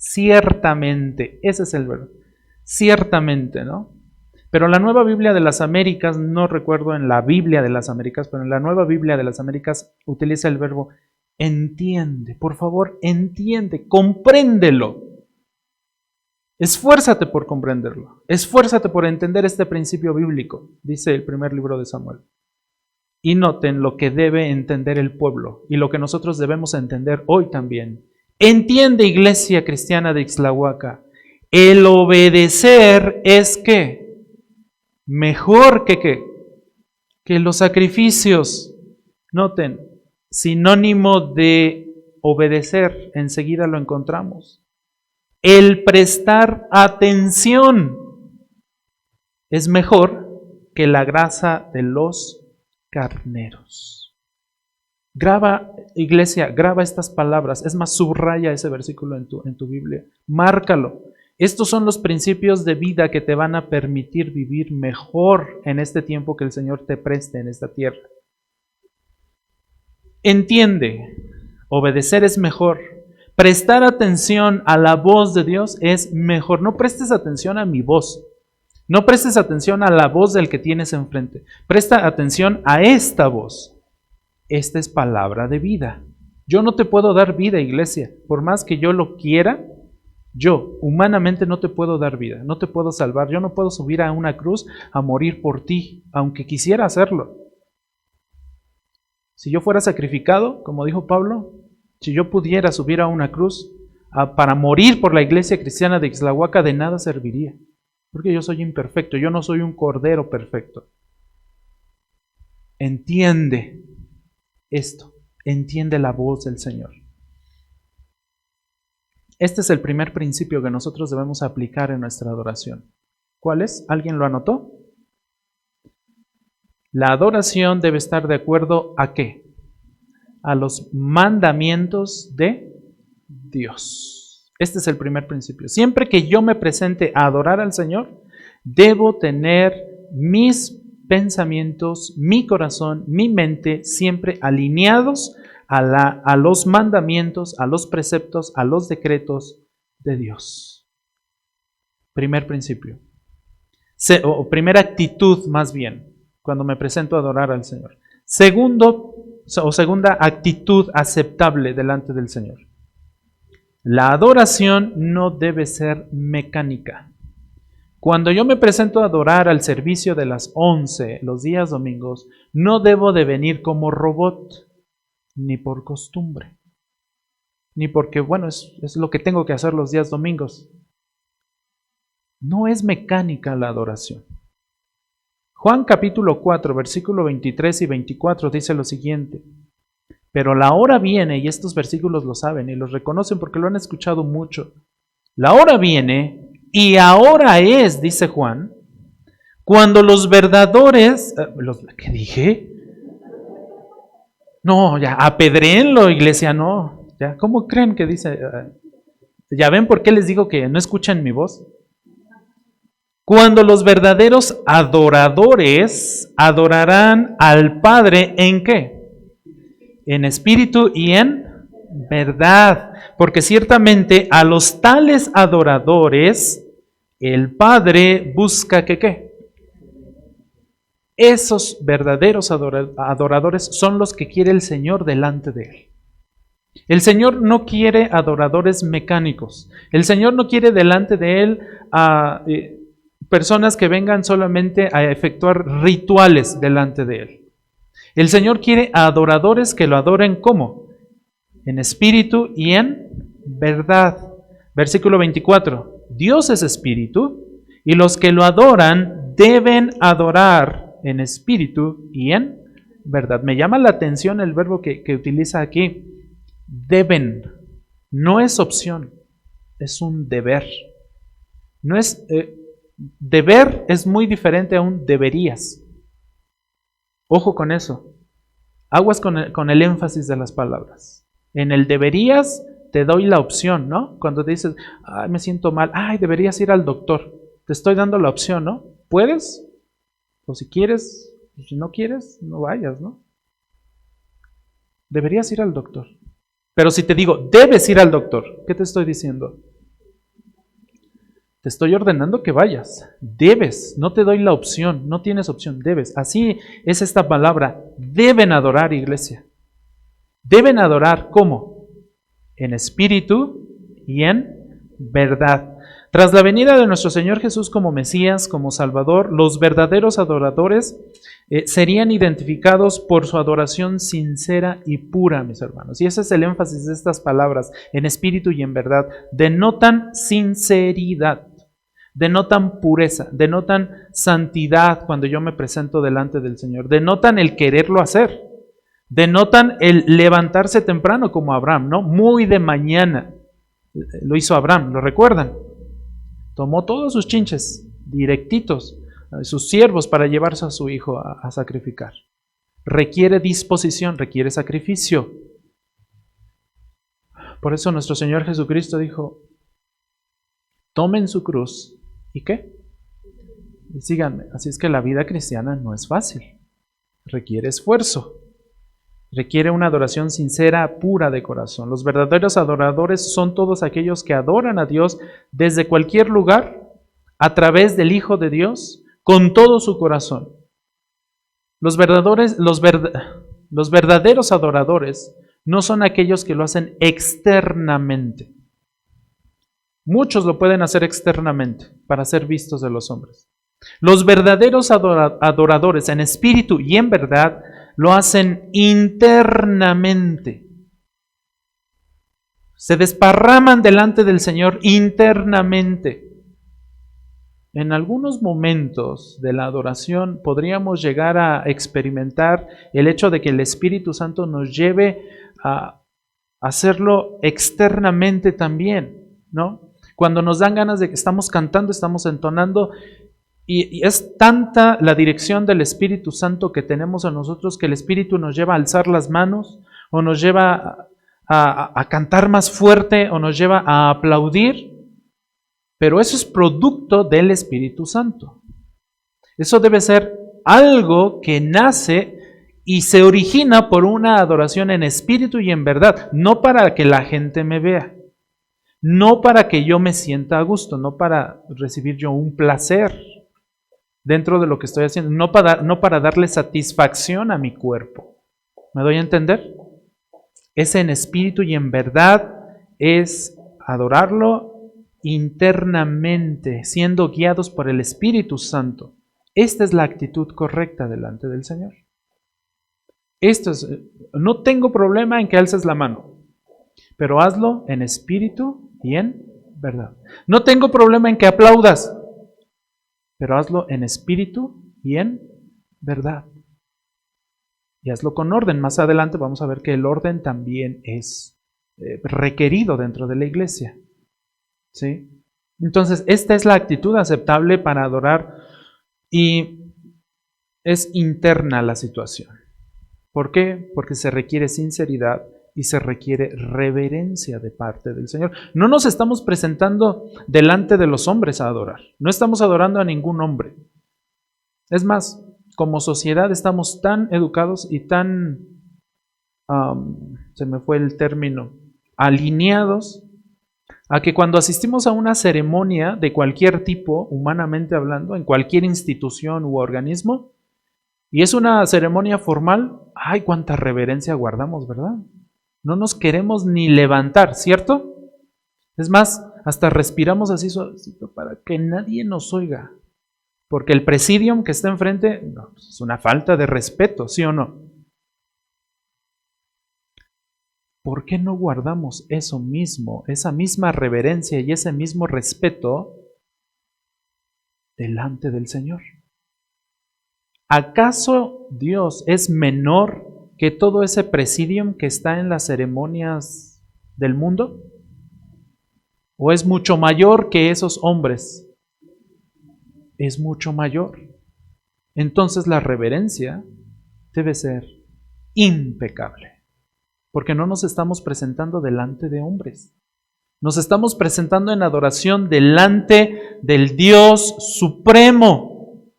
Ciertamente, ese es el verbo. Ciertamente, ¿no? Pero la Nueva Biblia de las Américas, no recuerdo en la Biblia de las Américas, pero en la Nueva Biblia de las Américas utiliza el verbo entiende. Por favor, entiende, compréndelo. Esfuérzate por comprenderlo. Esfuérzate por entender este principio bíblico, dice el primer libro de Samuel. Y noten lo que debe entender el pueblo y lo que nosotros debemos entender hoy también. Entiende, iglesia cristiana de Ixtlahuaca, el obedecer es ¿qué? Mejor que ¿qué? Que los sacrificios. Noten, sinónimo de obedecer, enseguida lo encontramos. El prestar atención es mejor que la grasa de los carneros. Graba, iglesia, graba estas palabras. Es más, subraya ese versículo en tu Biblia. Márcalo. Estos son los principios de vida que te van a permitir vivir mejor en este tiempo que el Señor te preste en esta tierra. Entiende, obedecer es mejor. prestar atención a la voz de Dios es mejor. No prestes atención a mi voz. No prestes atención a la voz del que tienes enfrente. Presta atención a esta voz. Esta es palabra de vida. Yo no te puedo dar vida, iglesia. Por más que yo lo quiera, yo humanamente no te puedo dar vida. No te puedo salvar. Yo no puedo subir a una cruz a morir por ti, aunque quisiera hacerlo. Si yo fuera sacrificado, como dijo Pablo, si yo pudiera subir a una cruz para morir por la iglesia cristiana de Ixtlahuaca, de nada serviría. Porque yo soy imperfecto, yo no soy un cordero perfecto. Entiende esto, entiende la voz del Señor. Este es el primer principio que nosotros debemos aplicar en nuestra adoración. ¿Cuál es? ¿Alguien lo anotó? La adoración debe estar de acuerdo ¿a qué? A los mandamientos de Dios. Este es el primer principio. Siempre que yo me presente a adorar al Señor, debo tener mis pensamientos, mi corazón, mi mente siempre alineados a los mandamientos, a los preceptos, a los decretos de Dios. Primer principio. O primera actitud más bien, cuando me presento a adorar al Señor. Segunda actitud aceptable delante del Señor. La adoración no debe ser mecánica. Cuando yo me presento a adorar al servicio de las 11 los días domingos, no debo de venir como robot, ni por costumbre, ni porque, bueno, es lo que tengo que hacer los días domingos. No es mecánica la adoración. Juan capítulo 4, versículo 23 y 24 dice lo siguiente: pero la hora viene, y estos versículos lo saben y los reconocen porque lo han escuchado mucho. La hora viene, y ahora es, dice Juan, cuando los verdaderos... ¿Qué dije? No, ya, apedréenlo, iglesia, no. Ya, ¿cómo creen que dice? ¿Ya ven por qué les digo que no escuchan mi voz? Cuando los verdaderos adoradores adorarán al Padre, ¿en qué? En espíritu y en verdad. Porque ciertamente a los tales adoradores, el Padre busca que ¿qué? Esos verdaderos adoradores son los que quiere el Señor delante de Él. El Señor no quiere adoradores mecánicos. El Señor no quiere delante de Él a personas que vengan solamente a efectuar rituales delante de Él. El Señor quiere adoradores que lo adoren ¿cómo? En espíritu y en verdad. Versículo 24. Dios es espíritu y los que lo adoran deben adorar en espíritu y en verdad. Me llama la atención el verbo que utiliza aquí. Deben. No es opción, es un deber. No es... deber es muy diferente a un deberías. Ojo con eso. Aguas con el énfasis de las palabras. En el deberías te doy la opción, ¿no? Cuando dices, ay, me siento mal, ay, deberías ir al doctor. Te estoy dando la opción, ¿no? ¿Puedes? O si quieres, si no quieres, no vayas, ¿no? Deberías ir al doctor. Pero si te digo, debes ir al doctor, ¿qué te estoy diciendo? Te estoy ordenando que vayas. Debes, no te doy la opción, no tienes opción, debes. Así es esta palabra. Deben adorar, iglesia. Deben adorar, ¿cómo? En espíritu y en verdad. Tras la venida de nuestro Señor Jesús como Mesías, como Salvador, los verdaderos adoradores serían identificados por su adoración sincera y pura, mis hermanos. Y ese es el énfasis de estas palabras, en espíritu y en verdad. Denotan sinceridad, denotan pureza, denotan santidad cuando yo me presento delante del Señor, denotan el quererlo hacer, denotan el levantarse temprano como Abraham, ¿no? Muy de mañana. Lo hizo Abraham, ¿lo recuerdan? Tomó todos sus chinches directitos, sus siervos, para llevarse a su hijo a sacrificar. Requiere disposición, requiere sacrificio. Por eso nuestro Señor Jesucristo dijo, tomen su cruz, ¿y qué? Y síganme. Así es que la vida cristiana no es fácil, requiere esfuerzo. Requiere una adoración sincera, pura de corazón. Los verdaderos adoradores son todos aquellos que adoran a Dios desde cualquier lugar, a través del Hijo de Dios, con todo su corazón. Los verdaderos adoradores no son aquellos que lo hacen externamente. Muchos lo pueden hacer externamente para ser vistos de los hombres. Los verdaderos adoradores en espíritu y en verdad lo hacen internamente. Se desparraman delante del Señor internamente. En algunos momentos de la adoración podríamos llegar a experimentar el hecho de que el Espíritu Santo nos lleve a hacerlo externamente también, ¿no? Cuando nos dan ganas de que estamos cantando, estamos entonando, y es tanta la dirección del Espíritu Santo que tenemos a nosotros que el Espíritu nos lleva a alzar las manos, o nos lleva a cantar más fuerte, o nos lleva a aplaudir. Pero eso es producto del Espíritu Santo. Eso debe ser algo que nace y se origina por una adoración en espíritu y en verdad, no para que la gente me vea, no para que yo me sienta a gusto, no para recibir yo un placer dentro de lo que estoy haciendo, no para darle satisfacción a mi cuerpo. ¿Me doy a entender? Ese en espíritu y en verdad es adorarlo internamente, siendo guiados por el Espíritu Santo. Esta es la actitud correcta delante del Señor. No tengo problema en que alces la mano, pero hazlo en espíritu y en verdad. No tengo problema en que aplaudas, pero hazlo en espíritu y en verdad. Y hazlo con orden. Más adelante vamos a ver que el orden también es requerido dentro de la iglesia. ¿Sí? Entonces, esta es la actitud aceptable para adorar y es interna la situación. ¿Por qué? Porque se requiere sinceridad y se requiere reverencia de parte del Señor. No nos estamos presentando delante de los hombres a adorar. No estamos adorando a ningún hombre. Es más, como sociedad estamos tan educados y tan, se me fue el término, alineados a que cuando asistimos a una ceremonia de cualquier tipo, humanamente hablando, en cualquier institución u organismo, y es una ceremonia formal, ¡ay, cuánta reverencia guardamos!, ¿verdad? No nos queremos ni levantar, ¿cierto? Es más, hasta respiramos así suavecito para que nadie nos oiga, porque el presidium que está enfrente, no, es una falta de respeto, ¿sí o no? ¿Por qué no guardamos eso mismo, esa misma reverencia y ese mismo respeto delante del Señor? ¿Acaso Dios es menor que todo ese presidium que está en las ceremonias del mundo? ¿O es mucho mayor que esos hombres? Es mucho mayor. Entonces la reverencia debe ser impecable. Porque no nos estamos presentando delante de hombres. Nos estamos presentando en adoración delante del Dios supremo.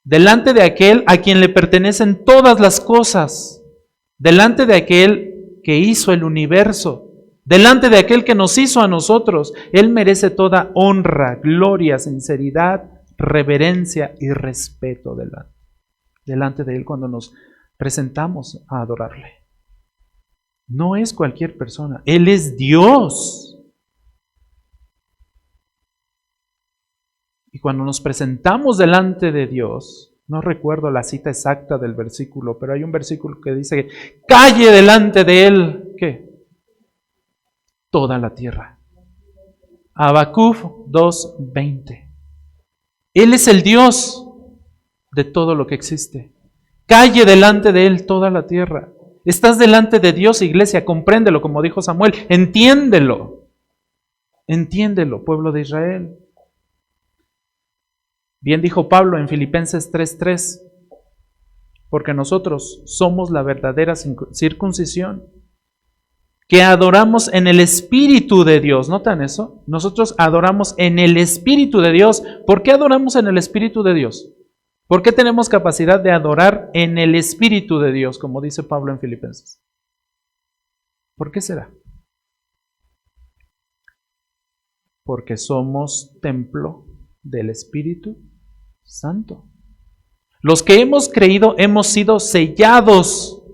Delante de aquel a quien le pertenecen todas las cosas. Delante de aquel que hizo el universo. Delante de aquel que nos hizo a nosotros. Él merece toda honra, gloria, sinceridad, reverencia y respeto delante de Él cuando nos presentamos a adorarle. No es cualquier persona, Él es Dios. Y cuando nos presentamos delante de Dios, no recuerdo la cita exacta del versículo, pero hay un versículo que dice que calle delante de Él, ¿qué? Toda la tierra. Habacuc 2:20. Él es el Dios de todo lo que existe. Calle delante de Él toda la tierra. Estás delante de Dios, iglesia, compréndelo, como dijo Samuel, entiéndelo. Entiéndelo, pueblo de Israel. Bien dijo Pablo en Filipenses 3:3, porque nosotros somos la verdadera circuncisión, que adoramos en el Espíritu de Dios. ¿Notan eso? Nosotros adoramos en el Espíritu de Dios. ¿Por qué adoramos en el Espíritu de Dios? ¿Por qué tenemos capacidad de adorar en el Espíritu de Dios, como dice Pablo en Filipenses? ¿Por qué será? Porque somos templo del Espíritu Santo. Los que hemos creído hemos sido sellados.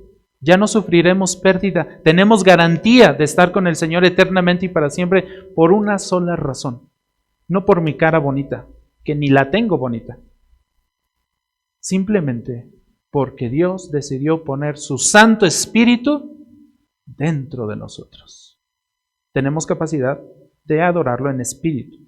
Ya no sufriremos pérdida. Tenemos garantía de estar con el Señor eternamente y para siempre por una sola razón. No por mi cara bonita, que ni la tengo bonita. Simplemente porque Dios decidió poner su Santo Espíritu dentro de nosotros. Tenemos capacidad de adorarlo en espíritu.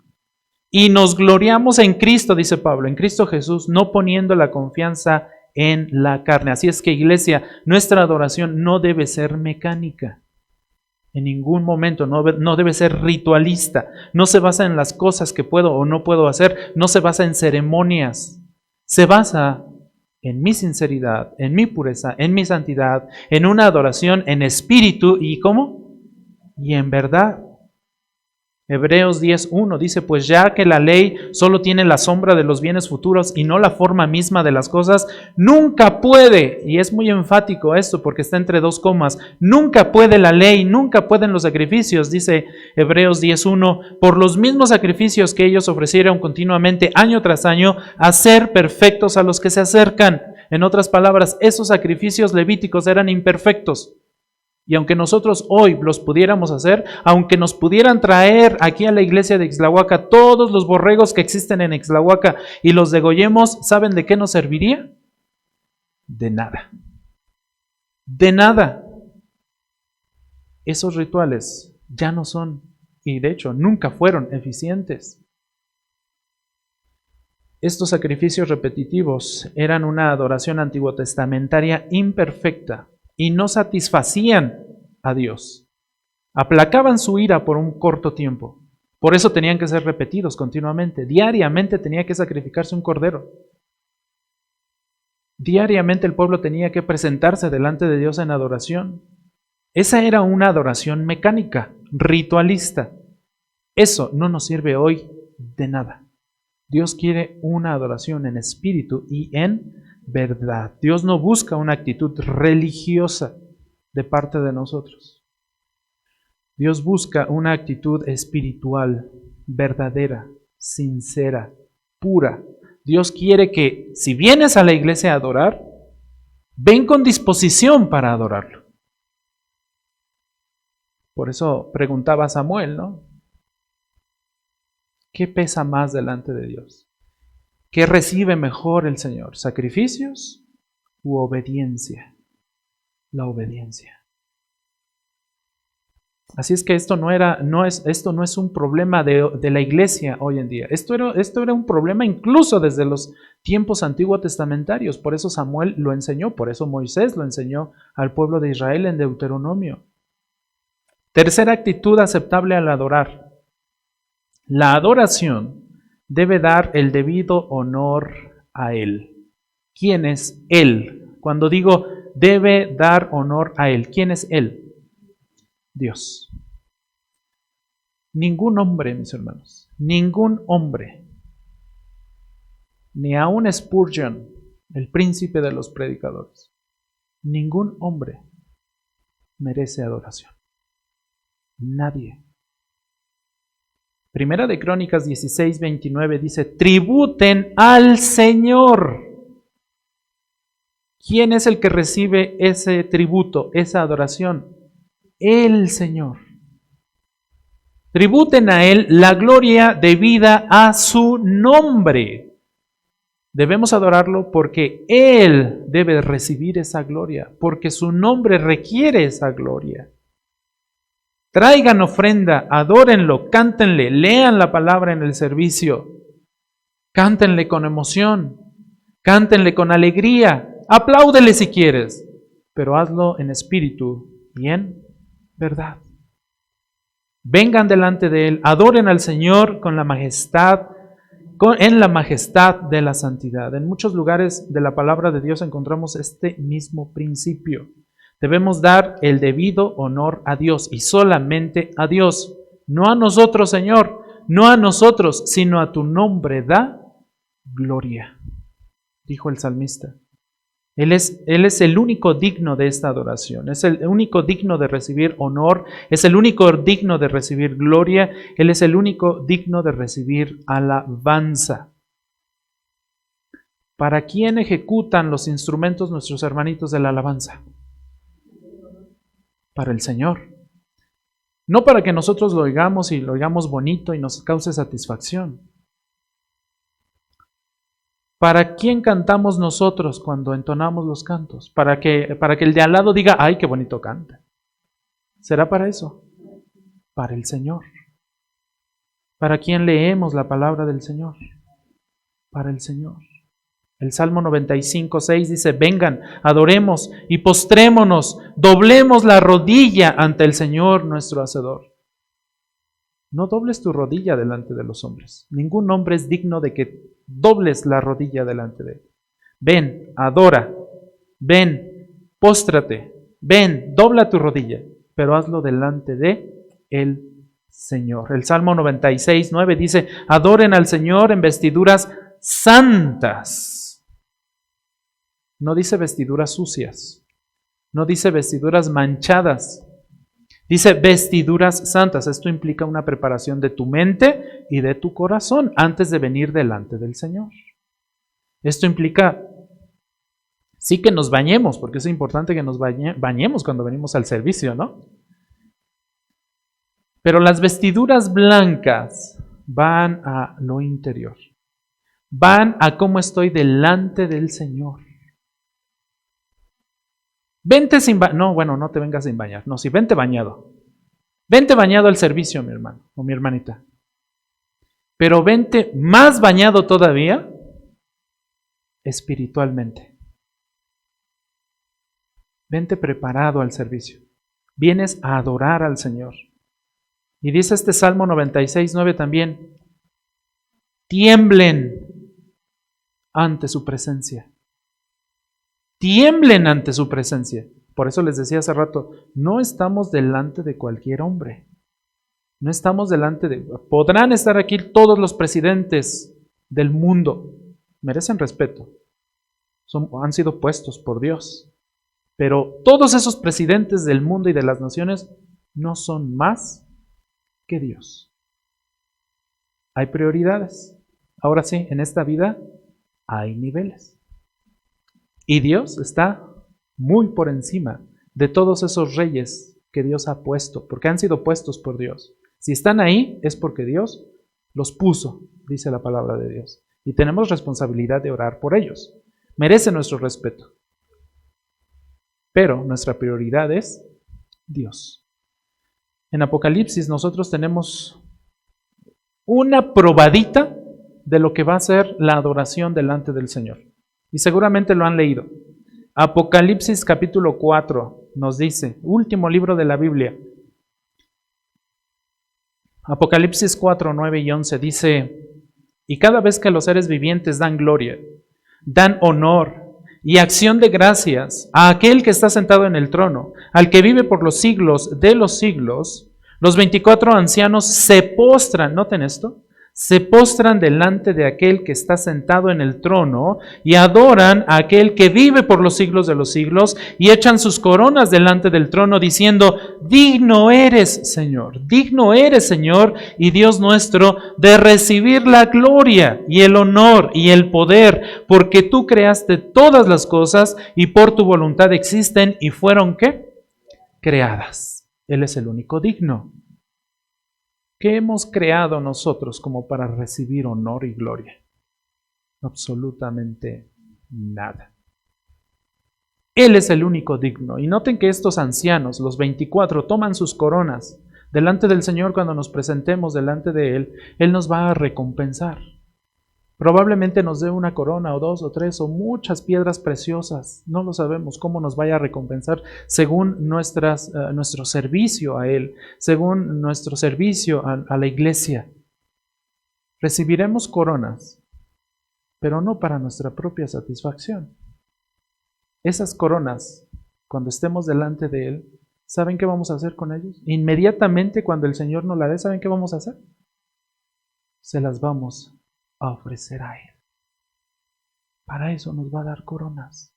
Y nos gloriamos en Cristo, dice Pablo, en Cristo Jesús, no poniendo la confianza en la carne. Así es que, iglesia, nuestra adoración no debe ser mecánica. En ningún momento no debe ser ritualista. No se basa en las cosas que puedo o no puedo hacer. No se basa en ceremonias. Se basa en mi sinceridad, en mi pureza, en mi santidad, en una adoración en espíritu y ¿cómo? Y en verdad. Hebreos 10:1 dice, pues ya que la ley solo tiene la sombra de los bienes futuros y no la forma misma de las cosas, nunca puede, y es muy enfático esto porque está entre dos comas, nunca puede la ley, nunca pueden los sacrificios, dice Hebreos 10:1, por los mismos sacrificios que ellos ofrecieron continuamente año tras año, hacer perfectos a los que se acercan. En otras palabras, esos sacrificios levíticos eran imperfectos. Y aunque nosotros hoy los pudiéramos hacer, aunque nos pudieran traer aquí a la iglesia de Ixtlahuaca todos los borregos que existen en Ixtlahuaca y los degollemos, ¿saben de qué nos serviría? De nada. De nada. Esos rituales ya no son, y de hecho nunca fueron eficientes. Estos sacrificios repetitivos eran una adoración antiguotestamentaria imperfecta y no satisfacían a Dios. Aplacaban su ira por un corto tiempo. Por eso tenían que ser repetidos continuamente. Diariamente tenía que sacrificarse un cordero. Diariamente el pueblo tenía que presentarse delante de Dios en adoración. Esa era una adoración mecánica, ritualista. Eso no nos sirve hoy de nada. Dios quiere una adoración en espíritu y en verdad. Dios no busca una actitud religiosa de parte de nosotros. Dios busca una actitud espiritual, verdadera, sincera, pura. Dios quiere que si vienes a la iglesia a adorar, ven con disposición para adorarlo. Por eso preguntaba Samuel, ¿no? ¿Qué pesa más delante de Dios? ¿Qué recibe mejor el Señor? ¿Sacrificios u obediencia? La obediencia. Así es que esto no es un problema de la iglesia hoy en día. Esto era un problema incluso desde los tiempos antiguos testamentarios. Por eso Samuel lo enseñó, por eso Moisés lo enseñó al pueblo de Israel en Deuteronomio. Tercera actitud aceptable al adorar. La adoración debe dar el debido honor a Él. ¿Quién es Él? Cuando digo debe dar honor a Él, ¿quién es Él? Dios. Ningún hombre, mis hermanos, ningún hombre, ni aun Spurgeon, el príncipe de los predicadores, ningún hombre merece adoración. Nadie. Primera de Crónicas 16:29 dice, tributen al Señor. ¿Quién es el que recibe ese tributo, esa adoración? El Señor. Tributen a Él la gloria debida a su nombre. Debemos adorarlo porque Él debe recibir esa gloria, porque su nombre requiere esa gloria. Traigan ofrenda, adórenlo, cántenle, lean la palabra en el servicio, cántenle con emoción, cántenle con alegría, apláudele si quieres, pero hazlo en espíritu y en verdad. Vengan delante de Él, adoren al Señor con la majestad, en la majestad de la santidad. En muchos lugares de la palabra de Dios encontramos este mismo principio. Debemos dar el debido honor a Dios y solamente a Dios, no a nosotros, Señor, no a nosotros, sino a tu nombre da gloria. dijo el salmista. Él es el único digno de esta adoración, es el único digno de recibir honor, es el único digno de recibir gloria, Él es el único digno de recibir alabanza. ¿Para quién ejecutan los instrumentos nuestros hermanitos de la alabanza? Para el Señor. No para que nosotros lo oigamos y lo oigamos bonito y nos cause satisfacción. ¿Para quién cantamos nosotros cuando entonamos los cantos? Para que el de al lado diga, ¡ay, qué bonito canta! ¿Será para eso? Para el Señor. ¿Para quién leemos la palabra del Señor? Para el Señor. El Salmo 95:6 dice, vengan, adoremos y postrémonos, doblemos la rodilla ante el Señor nuestro Hacedor. No dobles tu rodilla delante de los hombres. Ningún hombre es digno de que dobles la rodilla delante de él. Ven, adora, ven, póstrate, ven, dobla tu rodilla, pero hazlo delante de el Señor. El Salmo 96:9 dice, adoren al Señor en vestiduras santas. No dice vestiduras sucias, no dice vestiduras manchadas, dice vestiduras santas. Esto implica una preparación de tu mente y de tu corazón antes de venir delante del Señor. Esto implica, sí, que nos bañemos, porque es importante que nos bañemos cuando venimos al servicio, ¿no? Pero las vestiduras blancas van a lo interior, van a cómo estoy delante del Señor. Vente sin bañar. No, bueno, no te vengas sin bañar. No, sí, vente bañado. Vente bañado al servicio, mi hermano o mi hermanita. Pero vente más bañado todavía espiritualmente. Vente preparado al servicio. Vienes a adorar al Señor. Y dice este Salmo 96:9 también, tiemblen ante su presencia. Tiemblen ante su presencia. Por eso les decía hace rato, no estamos delante de cualquier hombre. No estamos delante de... Podrán estar aquí todos los presidentes del mundo. Merecen respeto. Han sido puestos por Dios. Pero todos esos presidentes del mundo y de las naciones no son más que Dios. Hay prioridades. Ahora sí, en esta vida hay niveles. Y Dios está muy por encima de todos esos reyes que Dios ha puesto, porque han sido puestos por Dios. Si están ahí es porque Dios los puso, dice la palabra de Dios. Y tenemos responsabilidad de orar por ellos. Merece nuestro respeto. Pero nuestra prioridad es Dios. En Apocalipsis nosotros tenemos una probadita de lo que va a ser la adoración delante del Señor. Y seguramente lo han leído. Apocalipsis capítulo 4 nos dice, último libro de la Biblia. Apocalipsis 4, 9 y 11 dice, y cada vez que los seres vivientes dan gloria, dan honor y acción de gracias a aquel que está sentado en el trono, al que vive por los siglos de los siglos, los 24 ancianos se postran, noten esto, se postran delante de aquel que está sentado en el trono y adoran a aquel que vive por los siglos de los siglos y echan sus coronas delante del trono diciendo, digno eres, Señor y Dios nuestro, de recibir la gloria y el honor y el poder, porque tú creaste todas las cosas y por tu voluntad existen y fueron, ¿qué? Creadas. Él es el único digno. ¿Qué hemos creado nosotros como para recibir honor y gloria? Absolutamente nada. Él es el único digno. Y noten que estos ancianos, los 24, toman sus coronas delante del Señor cuando nos presentemos delante de Él. Él nos va a recompensar. Probablemente nos dé una corona o dos o tres o muchas piedras preciosas. No lo sabemos cómo nos vaya a recompensar según nuestro servicio a Él, según nuestro servicio a la iglesia. Recibiremos coronas, pero no para nuestra propia satisfacción. Esas coronas, cuando estemos delante de Él, ¿saben qué vamos a hacer con ellos? Inmediatamente cuando el Señor nos la dé, ¿saben qué vamos a hacer? Se las vamos a ofrecer a Él. para eso nos va a dar coronas.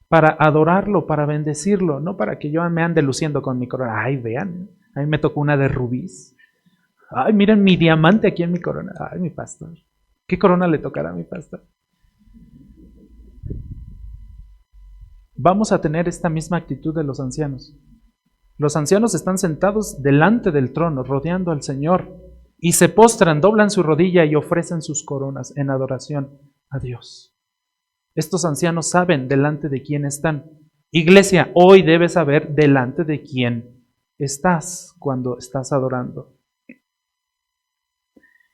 Para adorarlo, para bendecirlo, no para que yo me ande luciendo con mi corona. Ay, vean, a mí me tocó una de rubíes. Ay, miren mi diamante aquí en mi corona. Ay, mi pastor. ¿Qué corona le tocará a mi pastor? Vamos a tener esta misma actitud de los ancianos. Los ancianos están sentados delante del trono, rodeando al Señor, y se postran, doblan su rodilla y ofrecen sus coronas en adoración a Dios. Estos ancianos saben delante de quién están. Iglesia, hoy debes saber delante de quién estás cuando estás adorando.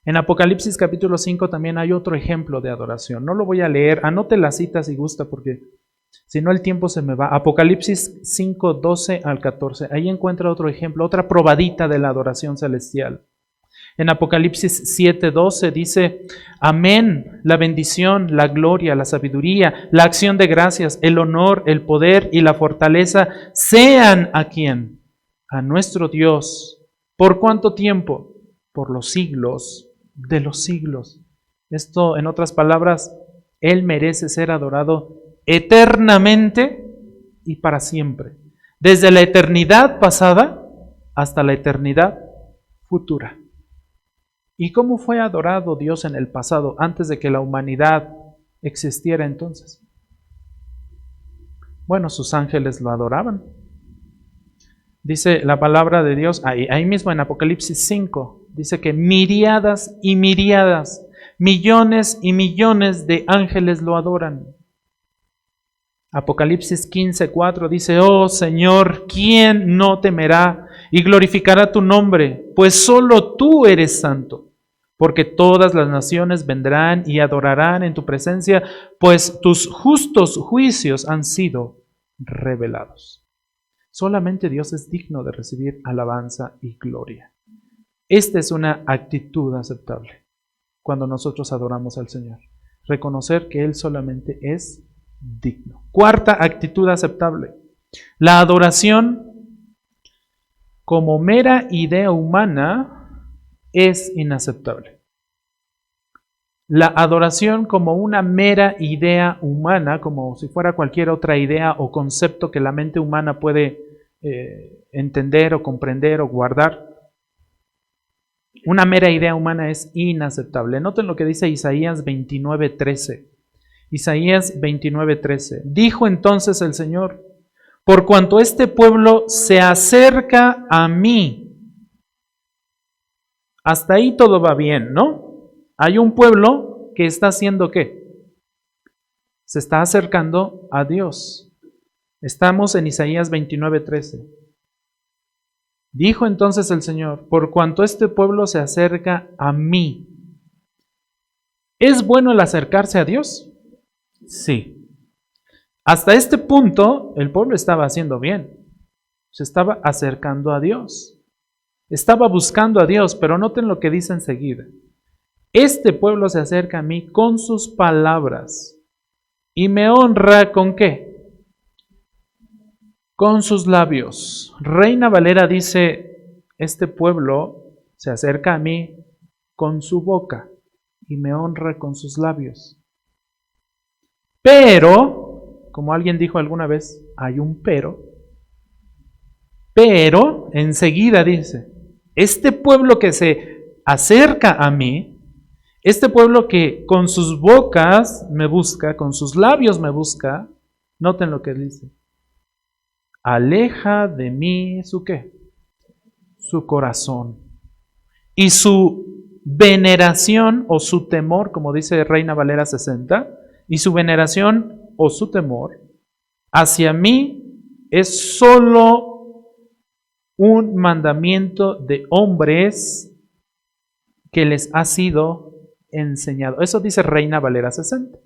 En Apocalipsis capítulo 5 también hay otro ejemplo de adoración. No lo voy a leer, anote la cita si gusta porque si no el tiempo se me va. Apocalipsis 5, 12 al 14. Ahí encuentra otro ejemplo, otra probadita de la adoración celestial. En Apocalipsis 7, 12 dice: amén, la bendición, la gloria, la sabiduría, la acción de gracias, el honor, el poder y la fortaleza sean ¿a quién? A nuestro Dios. ¿Por cuánto tiempo? Por los siglos de los siglos. Esto, en otras palabras, Él merece ser adorado eternamente y para siempre. Desde la eternidad pasada hasta la eternidad futura. ¿Y cómo fue adorado Dios en el pasado, antes de que la humanidad existiera entonces? Bueno, sus ángeles lo adoraban. Dice la palabra de Dios, ahí mismo en Apocalipsis 5, dice que miriadas y miriadas, millones y millones de ángeles lo adoran. Apocalipsis 15, 4 dice: oh Señor, ¿quién no temerá y glorificará tu nombre? Pues solo tú eres santo, porque todas las naciones vendrán y adorarán en tu presencia, pues tus justos juicios han sido revelados. Solamente Dios es digno de recibir alabanza y gloria. Esta es una actitud aceptable cuando nosotros adoramos al Señor. Reconocer que Él solamente es digno. Cuarta actitud aceptable: la adoración como mera idea humana es inaceptable. La adoración como una mera idea humana, como si fuera cualquier otra idea o concepto que la mente humana puede entender o comprender o guardar, una mera idea humana es inaceptable. Noten lo que dice Isaías 29:13. Isaías 29:13. Dijo entonces el Señor: por cuanto este pueblo se acerca a mí. Hasta ahí todo va bien, ¿no? Hay un pueblo que está haciendo ¿qué? Se está acercando a Dios. Estamos en Isaías 29:13. Dijo entonces el Señor: por cuanto este pueblo se acerca a mí. ¿Es bueno el acercarse a Dios? Sí. Hasta este punto el pueblo estaba haciendo bien. Se estaba acercando a Dios. Estaba buscando a Dios, pero noten lo que dice enseguida. Este pueblo se acerca a mí con sus palabras y me honra ¿con qué? Con sus labios. Reina Valera dice: este pueblo se acerca a mí con su boca y me honra con sus labios. Pero, como alguien dijo alguna vez, hay un pero enseguida dice: este pueblo que se acerca a mí, este pueblo que con sus bocas me busca, con sus labios me busca, noten lo que dice: aleja de mí su ¿qué? Su corazón. Y su veneración o su temor, como dice Reina Valera 60, y su veneración o su temor hacia mí es solo un mandamiento de hombres que les ha sido enseñado. Eso dice Reina Valera 60.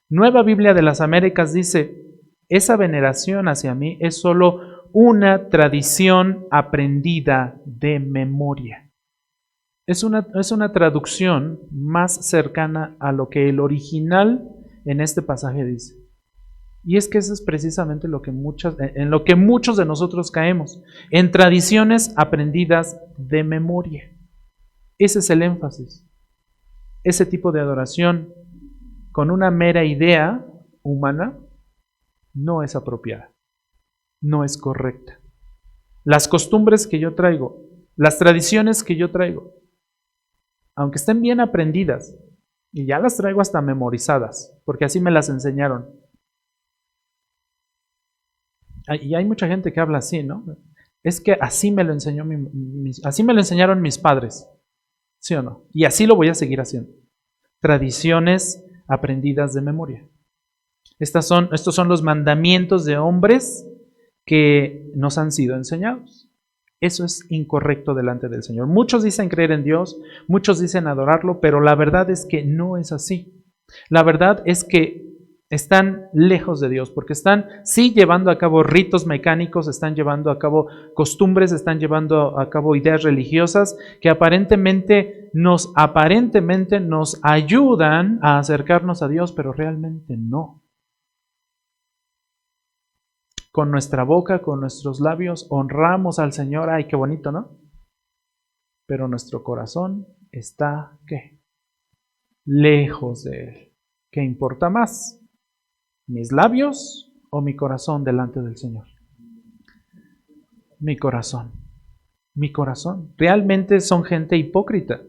Nueva Biblia de las Américas dice: esa veneración hacia mí es solo una tradición aprendida de memoria. Es una traducción más cercana a lo que el original en este pasaje dice. Y es que eso es precisamente en lo que muchos de nosotros caemos, en tradiciones aprendidas de memoria. Ese es el énfasis. Ese tipo de adoración con una mera idea humana no es apropiada, no es correcta. Las costumbres que yo traigo, las tradiciones que yo traigo, aunque estén bien aprendidas, y ya las traigo hasta memorizadas, porque así me las enseñaron. Y hay mucha gente que habla así, ¿no? Es que así me lo así me lo enseñaron mis padres, ¿sí o no? Y así lo voy a seguir haciendo. Tradiciones aprendidas de memoria. Estos son los mandamientos de hombres que nos han sido enseñados. Eso es incorrecto delante del Señor. Muchos dicen creer en Dios, muchos dicen adorarlo, pero la verdad es que no es así. La verdad es que están lejos de Dios, porque están sí llevando a cabo ritos mecánicos, están llevando a cabo costumbres, están llevando a cabo ideas religiosas que aparentemente nos ayudan a acercarnos a Dios, pero realmente no. Con nuestra boca, con nuestros labios, honramos al Señor. Ay, qué bonito, ¿no? Pero nuestro corazón está, ¿qué? Lejos de Él. ¿Qué importa más? ¿Mis labios o mi corazón delante del Señor? Mi corazón. Mi corazón. Realmente son gente hipócrita.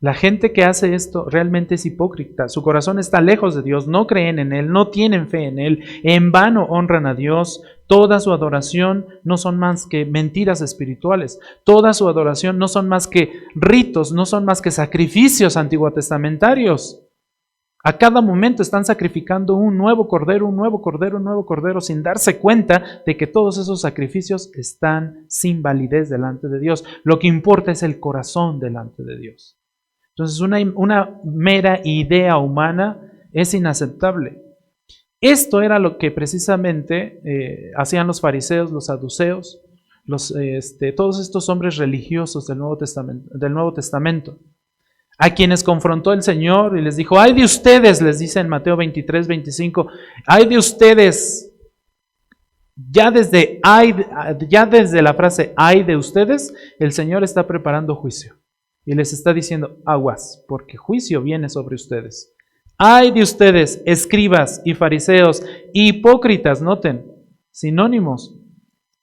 La gente que hace esto realmente es hipócrita. Su corazón está lejos de Dios, no creen en Él, no tienen fe en Él, en vano honran a Dios. Toda su adoración no son más que mentiras espirituales. Toda su adoración no son más que ritos, no son más que sacrificios antiguotestamentarios. A cada momento están sacrificando un nuevo cordero, un nuevo cordero, un nuevo cordero, sin darse cuenta de que todos esos sacrificios están sin validez delante de Dios. Lo que importa es el corazón delante de Dios. Entonces, una mera idea humana es inaceptable. Esto era lo que precisamente hacían los fariseos, los saduceos, todos estos hombres religiosos del Nuevo Testamento, a quienes confrontó el Señor y les dijo: ay de ustedes, les dice en Mateo 23, 25, ay de ustedes. Ya desde la frase ay de ustedes, el Señor está preparando juicio. Y les está diciendo: aguas, porque juicio viene sobre ustedes. Ay de ustedes, escribas y fariseos, hipócritas, noten, sinónimos.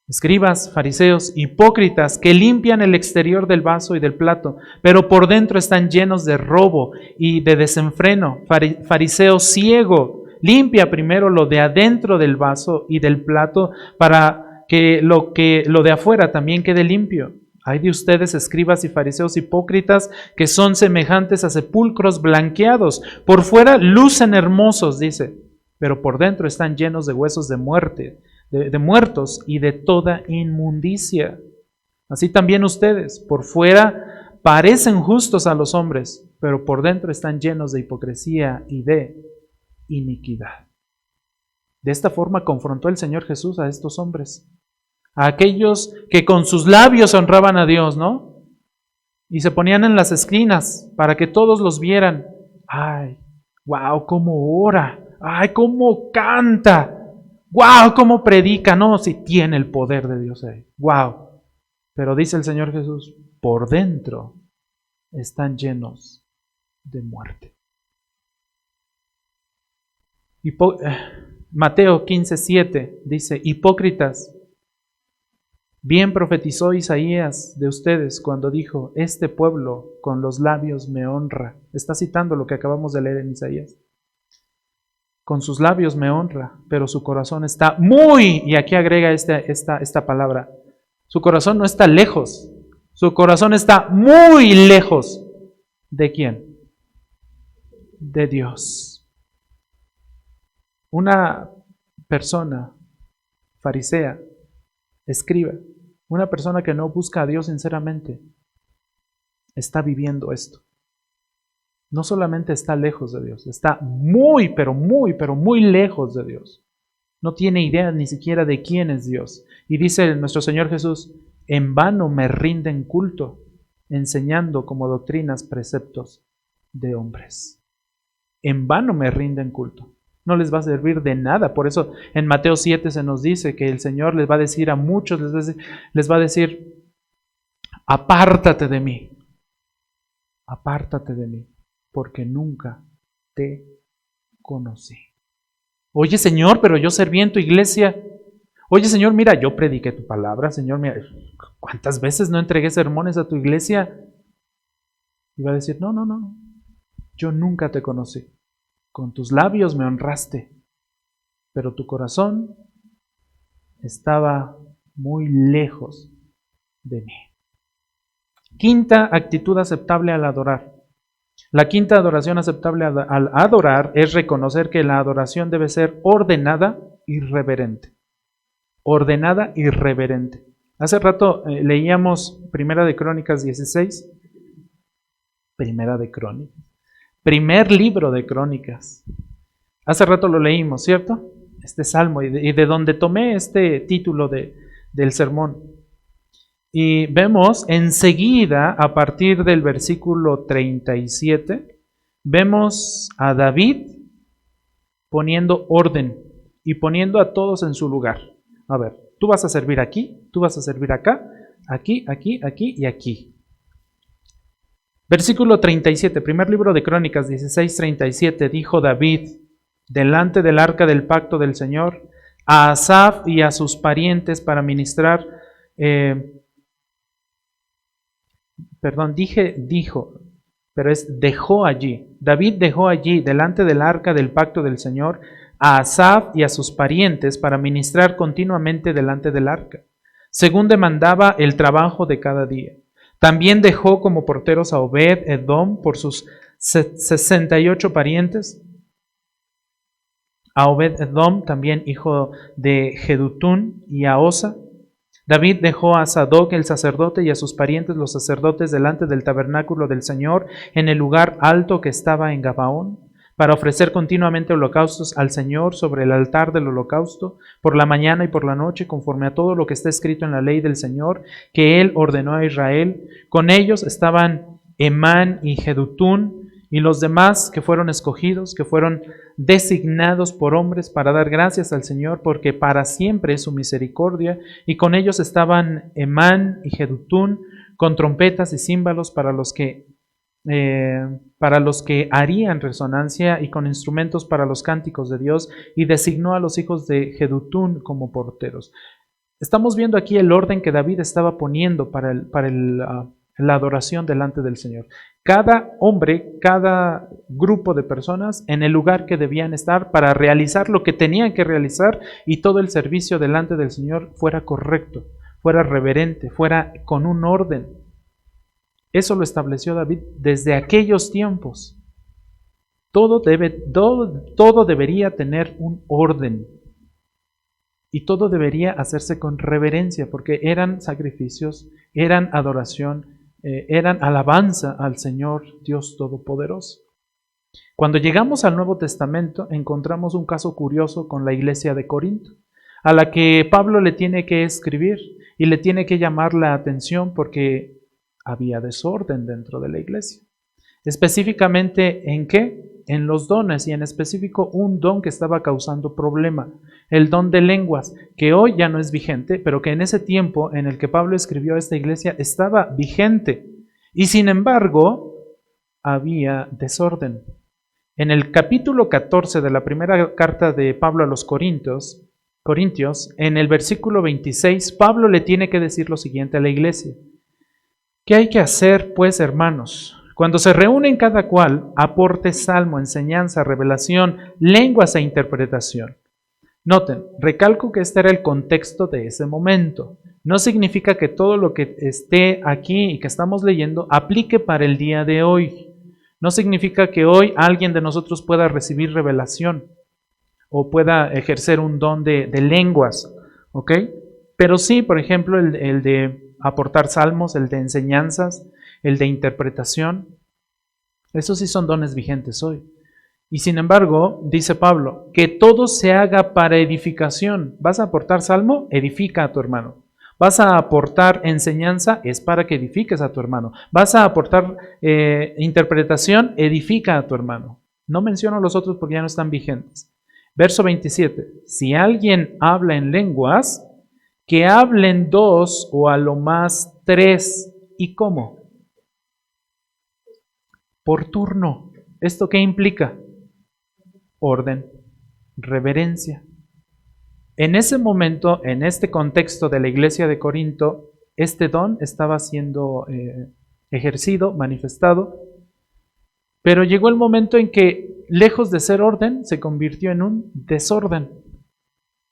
Escribas, fariseos, hipócritas, que limpian el exterior del vaso y del plato, pero por dentro están llenos de robo y de desenfreno. Fariseo ciego, limpia primero lo de adentro del vaso y del plato, para que lo de afuera también quede limpio. Hay de ustedes, escribas y fariseos hipócritas, que son semejantes a sepulcros blanqueados. Por fuera lucen hermosos, dice, pero por dentro están llenos de huesos de muerte, de muertos y de toda inmundicia. Así también ustedes, por fuera parecen justos a los hombres, pero por dentro están llenos de hipocresía y de iniquidad. De esta forma confrontó el Señor Jesús a estos hombres, a aquellos que con sus labios honraban a Dios, ¿no? Y se ponían en las esquinas para que todos los vieran. Ay, wow, cómo ora. Ay, cómo canta. Wow, cómo predica. No, si tiene el poder de Dios ahí. Wow. Pero dice el Señor Jesús, por dentro están llenos de muerte. Mateo 15:7 dice: hipócritas, bien profetizó Isaías de ustedes cuando dijo: este pueblo con los labios me honra. Está citando lo que acabamos de leer en Isaías. Con sus labios me honra, pero su corazón está muy, y aquí agrega esta palabra, su corazón no está lejos, su corazón está muy lejos. ¿De quién? De Dios. Una persona farisea, escriba, una persona que no busca a Dios sinceramente, está viviendo esto. No solamente está lejos de Dios, está muy, pero muy lejos de Dios. No tiene idea ni siquiera de quién es Dios. Y dice nuestro Señor Jesús: en vano me rinden culto, enseñando como doctrinas preceptos de hombres. En vano me rinden culto. No les va a servir de nada. Por eso en Mateo 7 se nos dice que el Señor les va a decir a muchos, les va a decir: apártate de mí, porque nunca te conocí. Oye, Señor, pero yo serví en tu iglesia. Oye, Señor, mira, yo prediqué tu palabra. Señor, mira, ¿cuántas veces no entregué sermones a tu iglesia? Y va a decir, no, no, no, yo nunca te conocí. Con tus labios me honraste, pero tu corazón estaba muy lejos de mí. Quinta actitud aceptable al adorar. La quinta adoración aceptable al adorar es reconocer que la adoración debe ser ordenada y reverente. Ordenada y reverente. Hace rato leíamos Primera de Crónicas 16. Primera de Crónicas. Primer libro de Crónicas. Hace rato lo leímos, ¿cierto? Este salmo, y de donde tomé este título del sermón. Y vemos enseguida, a partir del versículo 37, vemos a David poniendo orden y poniendo a todos en su lugar. A ver, tú vas a servir aquí, tú vas a servir acá, aquí, aquí, aquí y aquí. Versículo 37, primer libro de Crónicas 16:37, dijo David, delante del arca del pacto del Señor, a Asaf y a sus parientes para ministrar, dejó allí. David dejó allí, delante del arca del pacto del Señor, a Asaf y a sus parientes para ministrar continuamente delante del arca, según demandaba el trabajo de cada día. También dejó como porteros a Obed Edom por sus 68 parientes, a Obed Edom, también hijo de Jedutún, y a Osa. David dejó a Sadoc el sacerdote y a sus parientes los sacerdotes delante del tabernáculo del Señor en el lugar alto que estaba en Gabaón, para ofrecer continuamente holocaustos al Señor sobre el altar del holocausto, por la mañana y por la noche, conforme a todo lo que está escrito en la ley del Señor, que Él ordenó a Israel. Con ellos estaban Emán y Jedutún, y los demás que fueron escogidos, que fueron designados por hombres para dar gracias al Señor, porque para siempre es su misericordia. Y con ellos estaban Emán y Jedutún, con trompetas y címbalos para los que harían resonancia, y con instrumentos para los cánticos de Dios, y designó a los hijos de Jedutún como porteros. Estamos viendo aquí el orden que David estaba poniendo para la adoración delante del Señor. Cada hombre, cada grupo de personas en el lugar que debían estar para realizar lo que tenían que realizar, y todo el servicio delante del Señor fuera correcto, fuera reverente, fuera con un orden. Eso lo estableció David desde aquellos tiempos. Todo debería tener un orden. Y todo debería hacerse con reverencia, porque eran sacrificios, eran adoración, eran alabanza al Señor Dios Todopoderoso. Cuando llegamos al Nuevo Testamento, encontramos un caso curioso con la iglesia de Corinto, a la que Pablo le tiene que escribir y le tiene que llamar la atención porque había desorden dentro de la iglesia. Específicamente, ¿en qué? En los dones, y en específico un don que estaba causando problema, el don de lenguas, que hoy ya no es vigente, pero que en ese tiempo en el que Pablo escribió a esta iglesia estaba vigente, y sin embargo había desorden. En el capítulo 14 de la primera carta de Pablo a los Corintios, en el versículo 26, Pablo le tiene que decir lo siguiente a la iglesia: ¿qué hay que hacer, pues, hermanos? Cuando se reúnen, cada cual aporte salmo, enseñanza, revelación, lenguas e interpretación. Noten, recalco que este era el contexto de ese momento. No significa que todo lo que esté aquí y que estamos leyendo aplique para el día de hoy. No significa que hoy alguien de nosotros pueda recibir revelación o pueda ejercer un don de lenguas, ¿ok? Pero sí, por ejemplo, el de aportar salmos, el de enseñanzas, el de interpretación, esos sí son dones vigentes hoy. Y sin embargo, dice Pablo, que todo se haga para edificación. ¿Vas a aportar salmo? Edifica a tu hermano. ¿Vas a aportar enseñanza? Es para que edifiques a tu hermano. ¿Vas a aportar interpretación? Edifica a tu hermano. No menciono los otros porque ya no están vigentes. Verso 27. Si alguien habla en lenguas, que hablen 2 o a lo más 3. ¿Y cómo? Por turno. ¿Esto qué implica? orden, reverencia. En ese momento, en este contexto de la iglesia de Corinto, este don estaba siendo ejercido, manifestado, pero llegó el momento en que, lejos de ser orden, se convirtió en un desorden,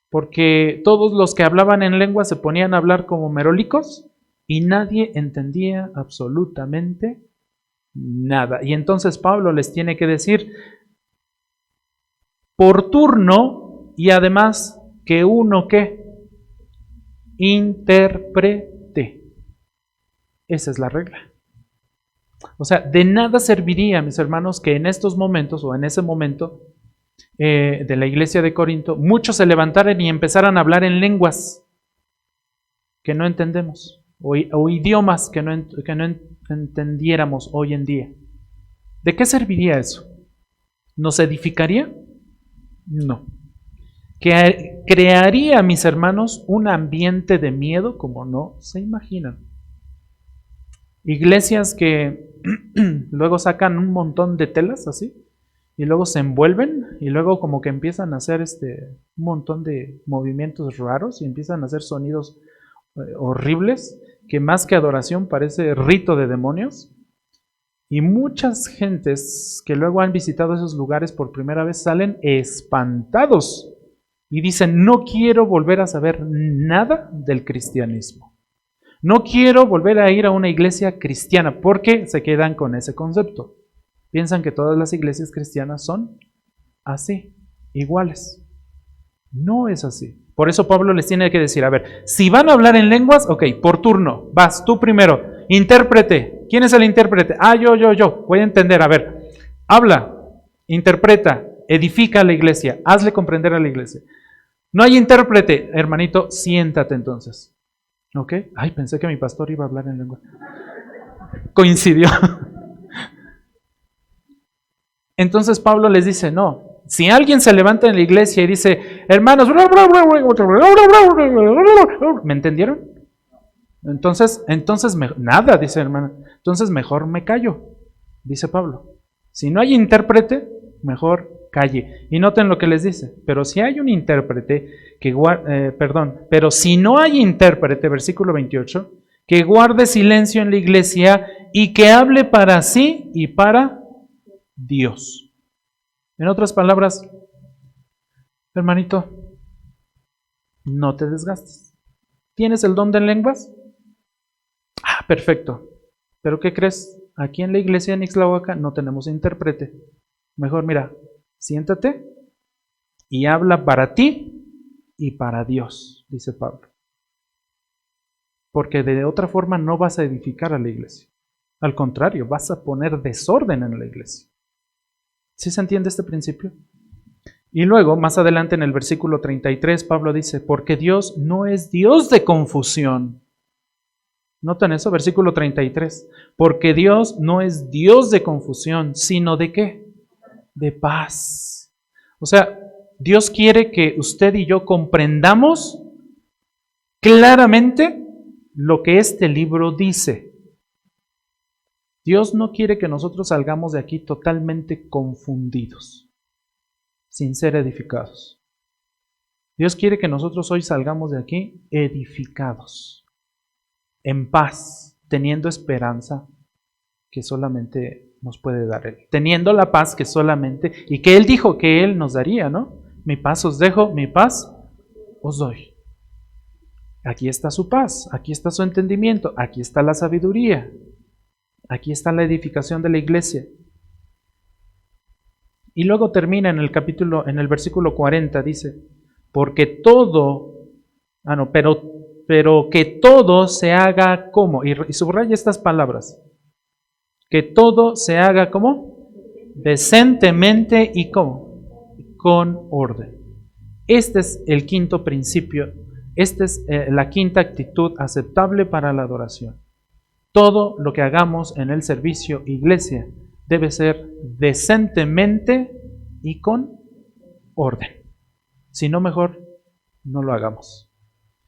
porque todos los que hablaban en lengua se ponían a hablar como merolicos y nadie entendía absolutamente nada. Y entonces Pablo les tiene que decir por turno y además que uno que interprete. Esa es la regla. O sea, de nada serviría, mis hermanos, que en estos momentos o en ese momento de la iglesia de Corinto, muchos se levantaran y empezaran a hablar en lenguas que no entendemos o idiomas que no entendiéramos hoy en día. ¿De qué serviría eso? ¿Nos edificaría? No. Que crearía, mis hermanos, un ambiente de miedo como no se imaginan. Iglesias que luego sacan un montón de telas así y luego se envuelven y luego como que empiezan a hacer un montón de movimientos raros y empiezan a hacer sonidos horribles que más que adoración parece rito de demonios. Y muchas gentes que luego han visitado esos lugares por primera vez salen espantados y dicen, no quiero volver a saber nada del cristianismo. No quiero volver a ir a una iglesia cristiana, porque se quedan con ese concepto. Piensan que todas las iglesias cristianas son así, iguales. No es así. Por eso Pablo les tiene que decir, a ver, si van a hablar en lenguas, ok, por turno, vas, tú primero, intérprete. ¿Quién es el intérprete? Yo, voy a entender, a ver, habla, interpreta, edifica a la iglesia, hazle comprender a la iglesia. No hay intérprete, hermanito, siéntate entonces. ¿Ok? Ay, pensé que mi pastor iba a hablar en lengua. Coincidió. Entonces Pablo les dice, no, si alguien se levanta en la iglesia y dice, hermanos, ¿me entendieron? Entonces nada, dice hermano, entonces mejor me callo, dice Pablo. Si no hay intérprete, mejor calle. Y noten lo que les dice, pero si hay un intérprete pero si no hay intérprete, versículo 28, que guarde silencio en la iglesia y que hable para sí y para Dios. En otras palabras, hermanito, no te desgastes. ¿Tienes el don de lenguas? Ah, perfecto. ¿Pero qué crees? Aquí en la iglesia de Ixtlahuaca no tenemos intérprete. Mejor, mira, siéntate y habla para ti y para Dios, dice Pablo. Porque de otra forma no vas a edificar a la iglesia. Al contrario, vas a poner desorden en la iglesia. ¿Sí se entiende este principio? Y luego, más adelante en el versículo 33, Pablo dice, porque Dios no es Dios de confusión. ¿Notan eso? Versículo 33. Porque Dios no es Dios de confusión, sino ¿de qué? De paz. O sea, Dios quiere que usted y yo comprendamos claramente lo que este libro dice. Dios no quiere que nosotros salgamos de aquí totalmente confundidos, sin ser edificados. Dios quiere que nosotros hoy salgamos de aquí edificados, en paz, teniendo esperanza que solamente nos puede dar Él. Teniendo la paz que solamente, y que Él dijo que Él nos daría, ¿no? Mi paz os dejo, mi paz os doy. Aquí está su paz, aquí está su entendimiento, aquí está la sabiduría, aquí está la edificación de la iglesia. Y luego termina en el versículo 40, dice, porque todo, pero que todo se haga como, y subraya estas palabras, que todo se haga como, decentemente y como, con orden. Este es el quinto principio, esta es la quinta actitud aceptable para la adoración. Todo lo que hagamos en el servicio iglesia debe ser decentemente y con orden. Si no, mejor no lo hagamos.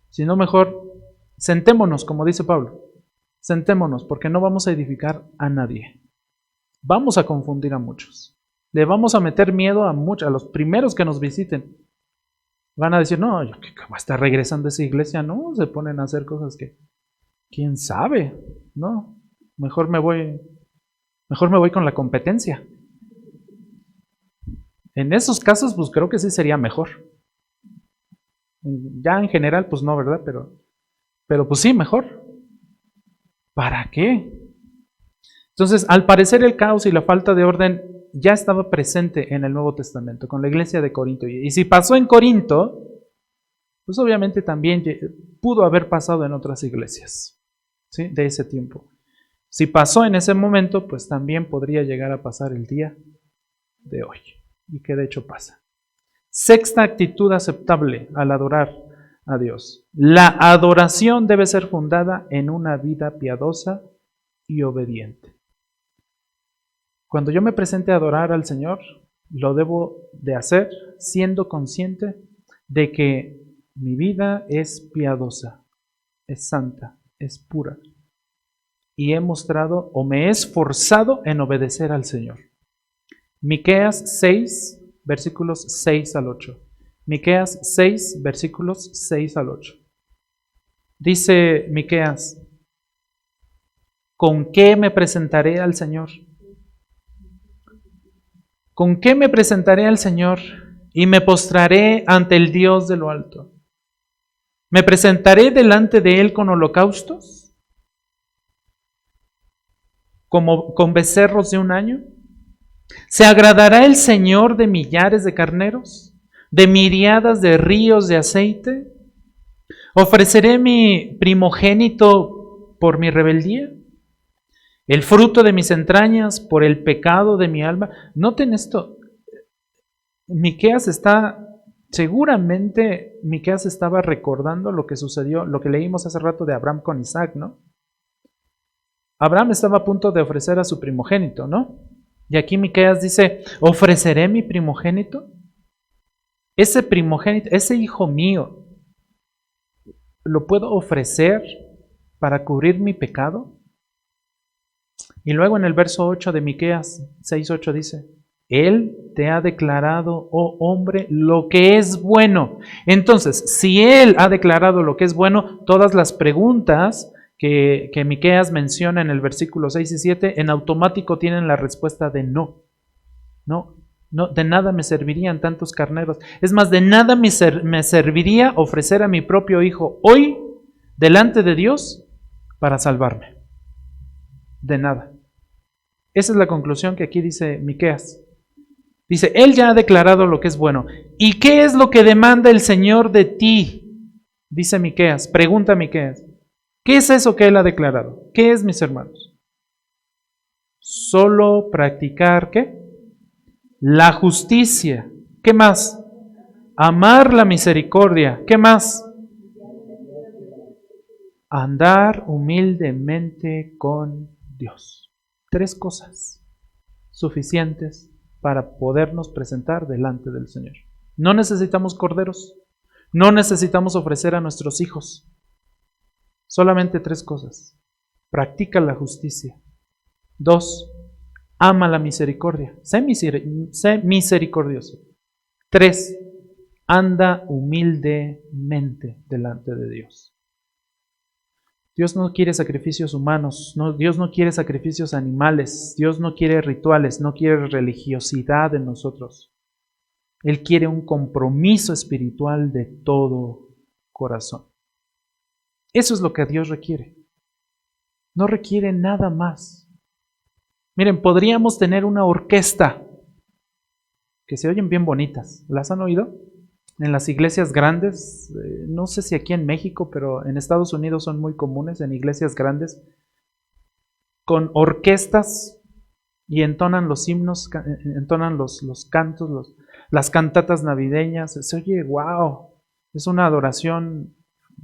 Si no, mejor sentémonos, como dice Pablo. Sentémonos, porque no vamos a edificar a nadie. Vamos a confundir a muchos. Le vamos a meter miedo a los primeros que nos visiten. Van a decir, no, yo que voy a estar regresando a esa iglesia, no, se ponen a hacer cosas que, quién sabe, no, mejor me voy con la competencia. En esos casos, pues creo que sí sería mejor. Ya en general, pues no, ¿verdad? Pero pues sí, mejor. ¿Para qué? Entonces, al parecer el caos y la falta de orden ya estaba presente en el Nuevo Testamento, con la iglesia de Corinto. Y si pasó en Corinto, pues obviamente también pudo haber pasado en otras iglesias, ¿sí? De ese tiempo. Si pasó en ese momento, pues también podría llegar a pasar el día de hoy. Y que de hecho pasa. Sexta actitud aceptable al adorar a Dios. La adoración debe ser fundada en una vida piadosa y obediente. Cuando yo me presente a adorar al Señor, lo debo de hacer siendo consciente de que mi vida es piadosa, es santa, es pura. Y he mostrado o me he esforzado en obedecer al Señor. Miqueas 6, versículos 6 al 8. Miqueas 6, versículos 6 al 8. Dice Miqueas, ¿con qué me presentaré al Señor? ¿Con qué me presentaré al Señor y me postraré ante el Dios de lo alto? ¿Me presentaré delante de Él con holocaustos? ¿Como con becerros de un año? ¿Se agradará el Señor de millares de carneros? ¿De miriadas de ríos de aceite? ¿Ofreceré mi primogénito por mi rebeldía? ¿El fruto de mis entrañas por el pecado de mi alma? Noten esto. Seguramente Miqueas estaba recordando lo que sucedió, lo que leímos hace rato de Abraham con Isaac, ¿no? Abraham estaba a punto de ofrecer a su primogénito, ¿no? Y aquí Miqueas dice, ¿ofreceré mi primogénito? Ese primogénito, ese hijo mío, ¿lo puedo ofrecer para cubrir mi pecado? Y luego en el verso 8 de Miqueas 6:8 dice, Él te ha declarado, oh hombre, lo que es bueno. Entonces, si Él ha declarado lo que es bueno, todas las preguntas que Miqueas menciona en el versículo 6 y 7, en automático tienen la respuesta de no. No, no, de nada me servirían tantos carneros. Es más, de nada me serviría ofrecer a mi propio hijo hoy delante de Dios para salvarme. De nada. Esa es la conclusión que aquí dice Miqueas. Dice, Él ya ha declarado lo que es bueno. ¿Y qué es lo que demanda el Señor de ti? Dice Miqueas, pregunta Miqueas. ¿Qué es eso que Él ha declarado? ¿Qué es, mis hermanos? Solo practicar, ¿qué? La justicia. ¿Qué más? Amar la misericordia. ¿Qué más? Andar humildemente con Dios. 3 cosas suficientes para podernos presentar delante del Señor. No necesitamos corderos, no necesitamos ofrecer a nuestros hijos. Solamente 3 cosas. Practica la justicia. 2, ama la misericordia. Sé misericordioso. 3, anda humildemente delante de Dios. Dios no quiere sacrificios humanos, Dios no quiere sacrificios animales, Dios no quiere rituales, no quiere religiosidad en nosotros. Él quiere un compromiso espiritual de todo corazón. Eso es lo que Dios requiere. No requiere nada más. Miren, podríamos tener una orquesta que se oyen bien bonitas. ¿Las han oído? En las iglesias grandes, no sé si aquí en México, pero en Estados Unidos son muy comunes, en iglesias grandes, con orquestas y entonan los himnos, entonan los cantos, las cantatas navideñas. Se oye, wow, es una adoración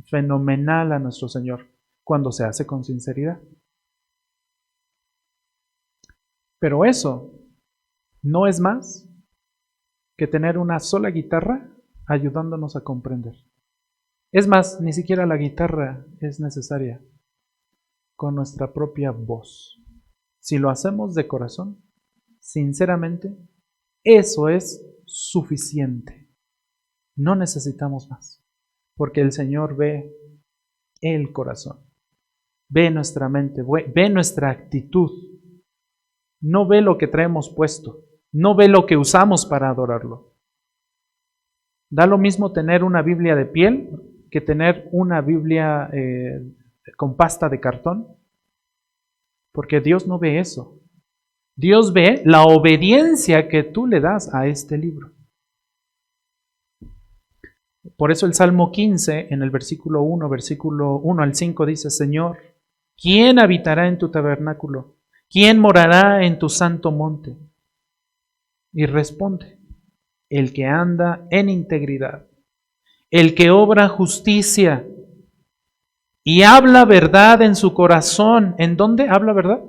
fenomenal a nuestro Señor cuando se hace con sinceridad. Pero eso no es más que tener una sola guitarra ayudándonos a comprender. Es más, ni siquiera la guitarra es necesaria, con nuestra propia voz. Si lo hacemos de corazón, sinceramente, Eso es suficiente. No necesitamos más, porque el Señor ve el corazón, ve nuestra mente, ve nuestra actitud. No ve lo que traemos puesto, no ve lo que usamos para adorarlo. Da lo mismo tener una Biblia de piel que tener una Biblia con pasta de cartón, porque Dios no ve eso. Dios ve la obediencia que tú le das a este libro. Por eso el Salmo 15, en el versículo 1 al 5 dice: Señor, ¿quién habitará en tu tabernáculo? ¿Quién morará en tu santo monte? Y responde: el que anda en integridad, el que obra justicia y habla verdad en su corazón. ¿En dónde habla verdad?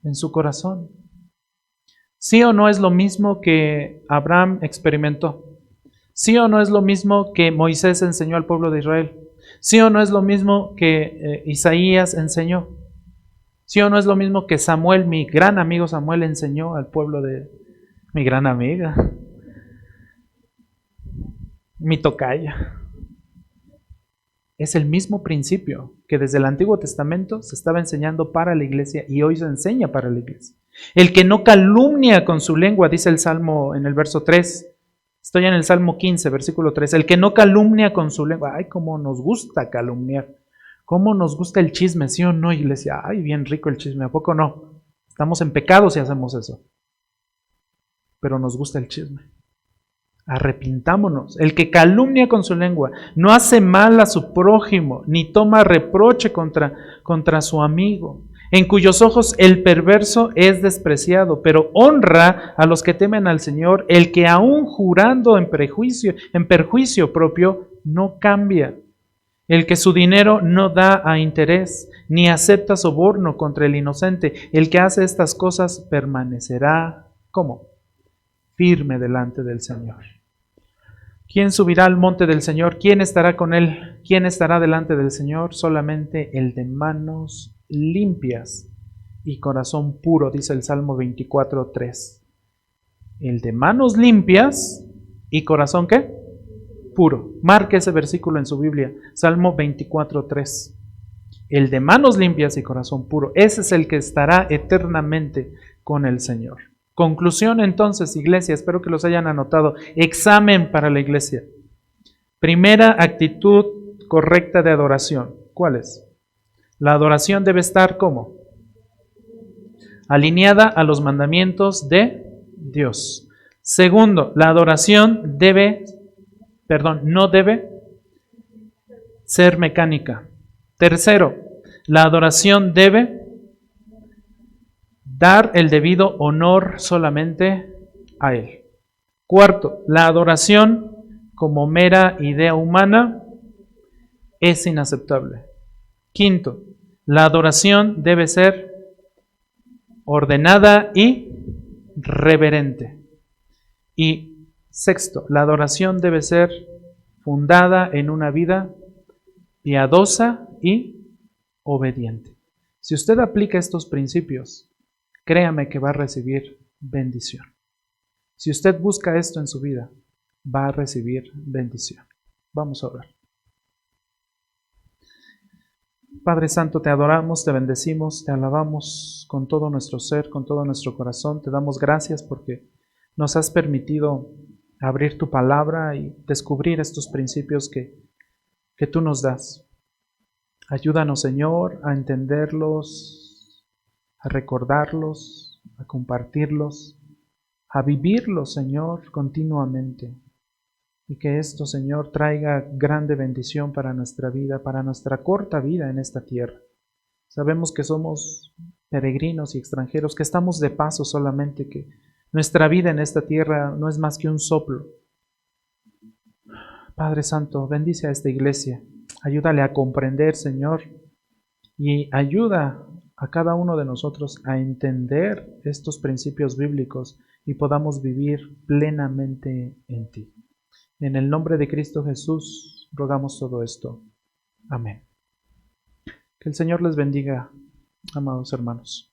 En su corazón. ¿Sí o no es lo mismo que Abraham experimentó? ¿Sí o no es lo mismo que Moisés enseñó al pueblo de Israel? ¿Sí o no es lo mismo que Isaías enseñó? ¿Sí o no es lo mismo que Samuel, mi gran amigo Samuel, enseñó al pueblo de mi gran amiga, mi tocaya? Es el mismo principio que desde el Antiguo Testamento se estaba enseñando para la iglesia y hoy se enseña para la iglesia. El que no calumnia con su lengua, dice el Salmo en el verso 3. Estoy en el Salmo 15, versículo 3. El que no calumnia con su lengua. Ay, cómo nos gusta calumniar. Cómo nos gusta el chisme, ¿sí o no, iglesia? Ay, bien rico el chisme, ¿a poco no? Estamos en pecado si hacemos eso. Pero nos gusta el chisme. Arrepintámonos. El que calumnia con su lengua no hace mal a su prójimo, ni toma reproche contra su amigo, en cuyos ojos el perverso es despreciado, pero honra a los que temen al Señor, el que aún jurando en perjuicio propio, no cambia, el que su dinero no da a interés, ni acepta soborno contra el inocente, el que hace estas cosas permanecerá, ¿cómo? Firme delante del Señor. ¿Quién subirá al monte del Señor? ¿Quién estará con él? ¿Quién estará delante del Señor? Solamente el de manos limpias y corazón puro, dice el Salmo 24:3. El de manos limpias y corazón, ¿qué? Puro. Marque ese versículo en su Biblia, Salmo 24:3. El de manos limpias y corazón puro, ese es el que estará eternamente con el Señor. Conclusión entonces, iglesia, espero que los hayan anotado. Examen para la iglesia. Primera actitud correcta de adoración. ¿Cuál es? La adoración debe estar ¿cómo? Alineada a los mandamientos de Dios. Segundo, la adoración no debe ser mecánica. Tercero, la adoración debe dar el debido honor solamente a Él. Cuarto, la adoración como mera idea humana es inaceptable. Quinto, la adoración debe ser ordenada y reverente. Y sexto, la adoración debe ser fundada en una vida piadosa y obediente. Si usted aplica estos principios, créame que va a recibir bendición. Si usted busca esto en su vida, va a recibir bendición. Vamos a orar. Padre Santo, te adoramos, te bendecimos, te alabamos con todo nuestro ser, con todo nuestro corazón. Te damos gracias porque nos has permitido abrir tu palabra y descubrir estos principios que tú nos das. Ayúdanos, Señor, a entenderlos, a recordarlos, a compartirlos, a vivirlos, Señor, continuamente. Y que esto, Señor, traiga grande bendición para nuestra vida, para nuestra corta vida en esta tierra. Sabemos que somos peregrinos y extranjeros, que estamos de paso solamente, que nuestra vida en esta tierra no es más que un soplo. Padre Santo, bendice a esta iglesia. Ayúdale a comprender, Señor, y ayuda a cada uno de nosotros a entender estos principios bíblicos y podamos vivir plenamente en ti. En el nombre de Cristo Jesús rogamos todo esto. Amén. Que el Señor les bendiga, amados hermanos.